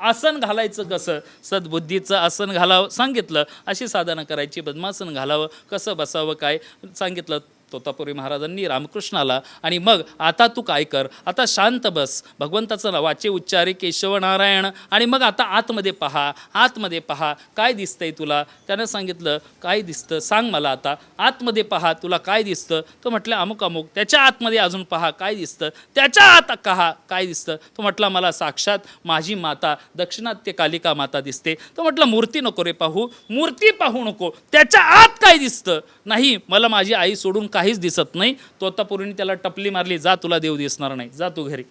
आसन घालायचं कसं, सद्बुद्धीचं आसन घालावं सांगितलं, अशी साधना करायची. पद्मासन घालावं, कसं बसावं काय सांगितलं तोतापुरी महाराजांनी रामकृष्णाला. आणि मग आता तू काय कर, आता शांत बस, भगवंताचं नावाचे उच्चारे केशव नारायण. आणि मग आता आतमध्ये पहा, आतमध्ये पहा, काय दिसतंय तुला. त्यानं सांगितलं काय दिसतं सांग मला, आता आतमध्ये पहा तुला काय दिसतं. तो म्हटलं अमुक अमुक. त्याच्या आतमध्ये अजून पहा काय दिसतं. त्याच्या आत कहा काय दिसतं. तो म्हटला मला साक्षात माझी माता दक्षिणात्य कालिका माता दिसते. तो म्हटलं मूर्ती नको रे पाहू, मूर्ती पाहू नको, त्याच्या आत काय दिसतं. नाही मला माझी आई सोडून काहीच दिसत नाही. तोतापुरीने त्याला टपली मारली, जा तुला देव दिसणार नाही, जा तू घरी.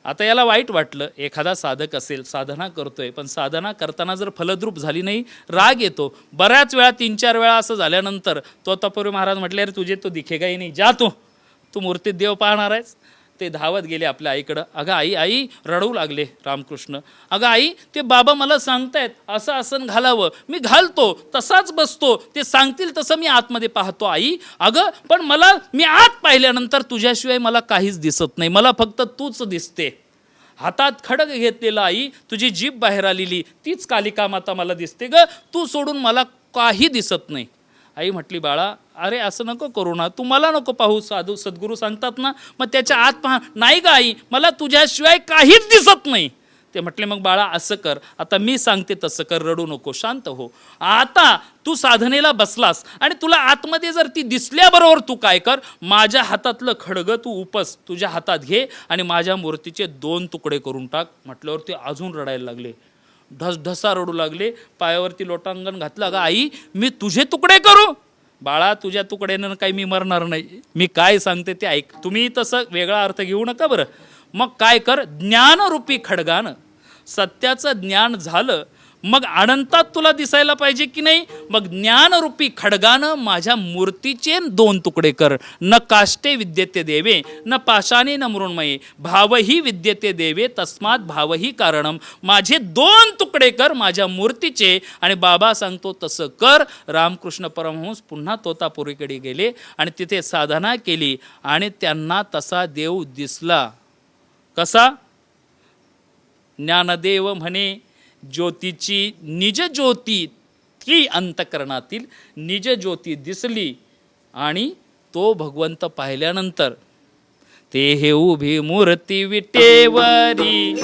आता याला वाईट वाटलं. एखादा साधक असेल, साधना करतोय, पण साधना करताना जर फलद्रूप झाली नाही, राग येतो. बऱ्याच वेळा 3-4 वेळा असं झाल्यानंतर तोतापुरी महाराज म्हटले अरे तुझे तो दिखेगाही नाही, जा तू मूर्तीत देव पाहणार आहेस. ते धावत गेले आपल्या आईकडं. अगं आई, आई रडू लागले रामकृष्ण. अगं आई ते बाबा मला सांगतायत असं आसन घालावं, मी घालतो तसाच बसतो, ते सांगतील तसं मी आतमध्ये पाहतो आई. अगं पण मी आत पाहिल्यानंतर तुझ्याशिवाय मला काहीच दिसत नाही, मला फक्त तूच दिसते. हातात खडग घेतलेला आई, तुझी जीभ बाहेर आलेली तीच कालिका माता मला दिसते ग, तू सोडून मला काही दिसत नाही. आई म्हटली बाळा अरे असं नको करू ना, तू मला नको पाहू, साधू सद्गुरू सांगतात ना, मग त्याच्या आत पहा. नाही ग आई, मला तुझ्याशिवाय काहीच दिसत नाही. ते म्हटले मग बाळा असं कर, आता मी सांगते तसं कर, रडू नको, शांत हो. आता तू साधनेला बसलास आणि तुला आतमध्ये जर ती दिसल्याबरोबर तू काय कर, माझ्या हातातलं खडगं तू उपस तुझ्या हातात घे आणि माझ्या मूर्तीचे 2 तुकडे करून टाक. म्हटल्यावर ते अजून रडायला लागले, ढसढसा रडू लागले, पायावरती लोटांगण घातलं. अगं आई, मी तुझे तुकडे करू? बाळा, तुझ्या तुकड्यानं काही मी मरणार नाही, मी काय सांगते ते ऐक. तुम्ही तसं वेगळा अर्थ घेऊ नका बरं. मग काय कर, ज्ञानरूपी खडगानं सत्याचं ज्ञान झालं, मग अनंतात तुला दिसायला पाहिजे की नाही, मग ज्ञानरूपी खडगानं माझ्या मूर्तीचे 2 तुकडे कर. न काष्टे विद्यते देवे, न पाशाने न मृण्मये, भावही विद्यते देवे, तस्मात भावही कारणम. माझे 2 तुकडे कर माझ्या मूर्तीचे. आणि बाबा सांगतो तसं कर. रामकृष्ण परमहंस पुन्हा तोतापुरीकडे गेले आणि तिथे साधना केली आणि त्यांना तसा देव दिसला. कसा? ज्ञानदेव म्हणे, ज्योतीची निज ज्योती ती अंतकरणातील निज ज्योती दिसली आणि तो भगवंत पाहिल्यानंतर ते हे उभी मूर्ती विटेवरी,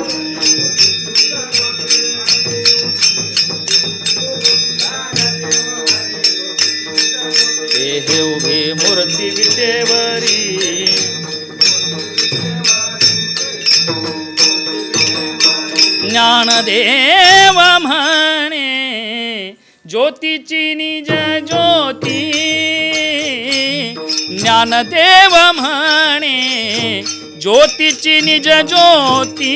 ते हे उभी मूर्ती विटेवरी, ज्ञानदेव म्हणे ज्योतीची निज ज्योती, ज्ञानदेव म्हणे ज्योतीची निज ज्योती.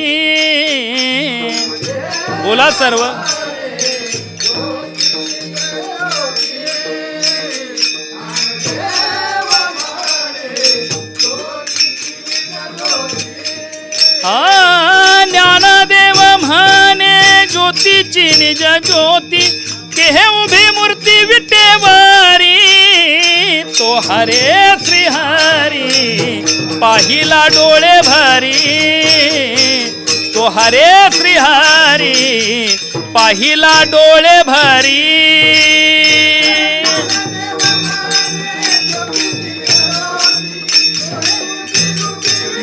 बोला सर्व. ज्ञानदेव म्हणे ज्योतीची निज ज्योती, ते उभी मूर्ती विटेवरी, तो हरे श्रीहरी पाहिला डोळे भरी, तो हरे श्रीहरी पाहिला डोळे भरी.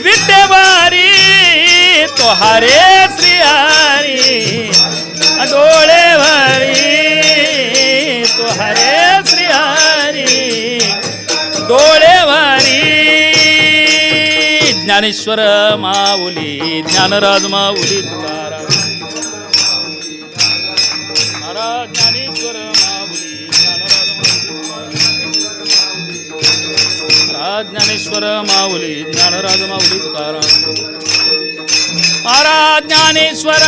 विटेवरी तो हरे श्रीहरी डोळे भरी, तो हरे श्रीहरी डोळे भरी. ज्ञानेश्वर माऊली, ज्ञानराज माऊली तुकाराम महाराज, ज्ञानेश्वर माऊली, ज्ञानराज महाराज, ज्ञानेश्वर माऊली, ज्ञानराज माऊली तुकाराम महाराज, ज्ञानेश्वर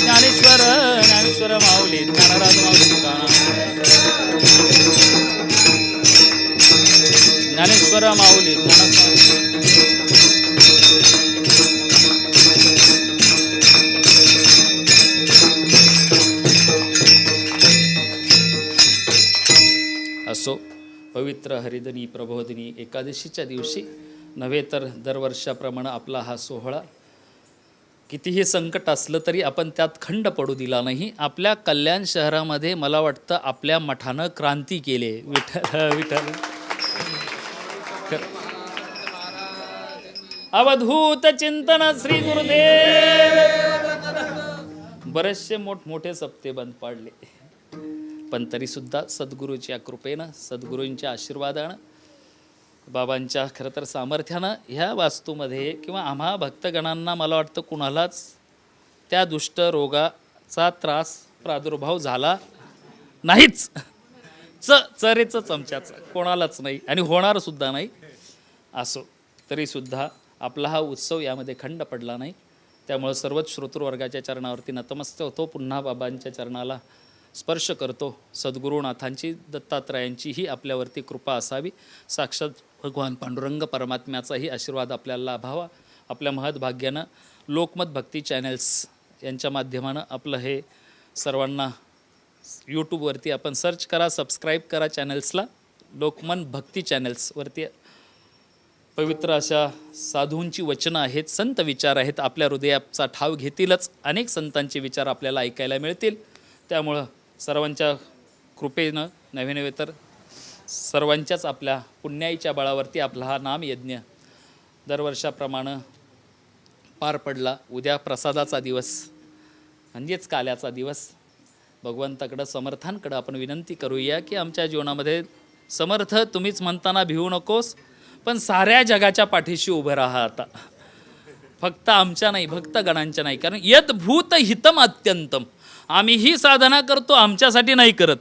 ज्ञानेश्वर ज्ञानेश्वर माऊली, ज्ञानराज माऊली तुकाराम, ज्ञानेश्वर माऊली, ज्ञानराज. असो, पवित्र हरिधनी प्रबोधिनी एकादशीच्या दिवशी नव्हे तर दरवर्षाप्रमाणे आपला हा सोहळा, कितीही संकट असलं तरी आपण त्यात खंड पडू दिला नाही. आपल्या कल्याण शहरामध्ये मला वाटतं आपल्या मठानं क्रांती केली. विठ्ठल विठ्ठल. अवधूत चिंतन श्री गुरुदेव. बरेचसे मोठमोठे सप्ते बंद पाडले, पण तरीसुद्धा सद्गुरूच्या कृपेनं, सद्गुरूंच्या आशीर्वादानं, बाबांच्या खरं तर सामर्थ्यानं ह्या वास्तूमध्ये किंवा आम्हा भक्तगणांना मला वाटतं कुणालाच त्या दुष्ट रोगाचा त्रास प्रादुर्भाव झाला नाहीच. चरेचं चमच्याचं कोणालाच नाही आणि होणार सुद्धा नाही. असो तरीसुद्धा आपला हा उत्सव यामध्ये खंड पडला नाही. त्यामुळं सर्वच श्रोतृवर्गाच्या चरणावरती नतमस्तक होतो. पुन्हा बाबांच्या चरणाला स्पर्श करतो. सद्गुरुनाथांची, दत्तात्रयांची ही आपल्यावरती कृपा असावी. साक्षात भगवान पांडुरंग परमात्म्याचाही आशीर्वाद आपल्याला लाभावा. आपल्या महद्भाग्यानं लोकमत भक्ती चॅनल्स यांच्या माध्यमानं आपलं हे सर्वांना यूट्यूबवरती आपण सर्च करा, सबस्क्राईब करा चॅनल्सला. लोकमत भक्ती चॅनल्सवरती पवित्र अशा साधूंची वचनं आहेत, संत विचार आहेत, आपल्या हृदयाचा ठाव घेतीलच. अनेक संतांचे विचार आपल्याला ऐकायला मिळतील. त्यामुळं सर्वांच्या कृपेनं नव्हे नव्हे तर सर्वांच्याच आपल्या पुण्याईच्या बळावरती आपला हा नामयज्ञ दरवर्षाप्रमाणे पार पडला. उद्या प्रसादाचा दिवस म्हणजेच काल्याचा दिवस. भगवंताकडं समर्थांकडं आपण विनंती करूया की आमच्या जीवनामध्ये समर्थ तुम्हीच म्हणताना भिवू नकोस, पण साऱ्या जगाच्या पाठीशी उभं राहा आता. फक्त आमच्या नाही, भक्तगणांच्या नाही. कारण यद भूत हितम अत्यंतम, आम्ही ही साधना करतो आमच्यासाठी नाही करत,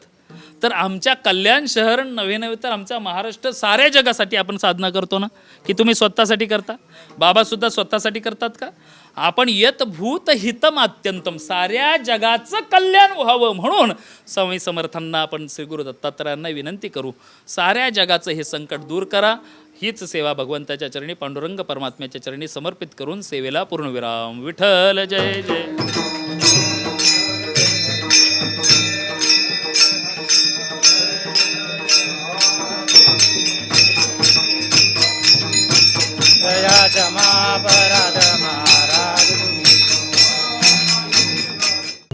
तर आमच्या कल्याण शहर नव्हे नव्हे तर आमचा महाराष्ट्र साऱ्या जगासाठी आपण साधना करतो ना. की तुम्ही स्वतःसाठी करता, बाबासुद्धा स्वतःसाठी करतात का? आपण यत भूत हितम अत्यंतम, साऱ्या जगाचं कल्याण व्हावं म्हणून स्वामी समर्थांना आपण श्री गुरु दत्तात्रयांना विनंती करू, साऱ्या जगाचं हे संकट दूर करा. हीच सेवा भगवंताच्या चरणी, पांडुरंग परमात्म्याच्या चरणी समर्पित करून सेवेला पूर्णविराम. विठ्ठल जय जय.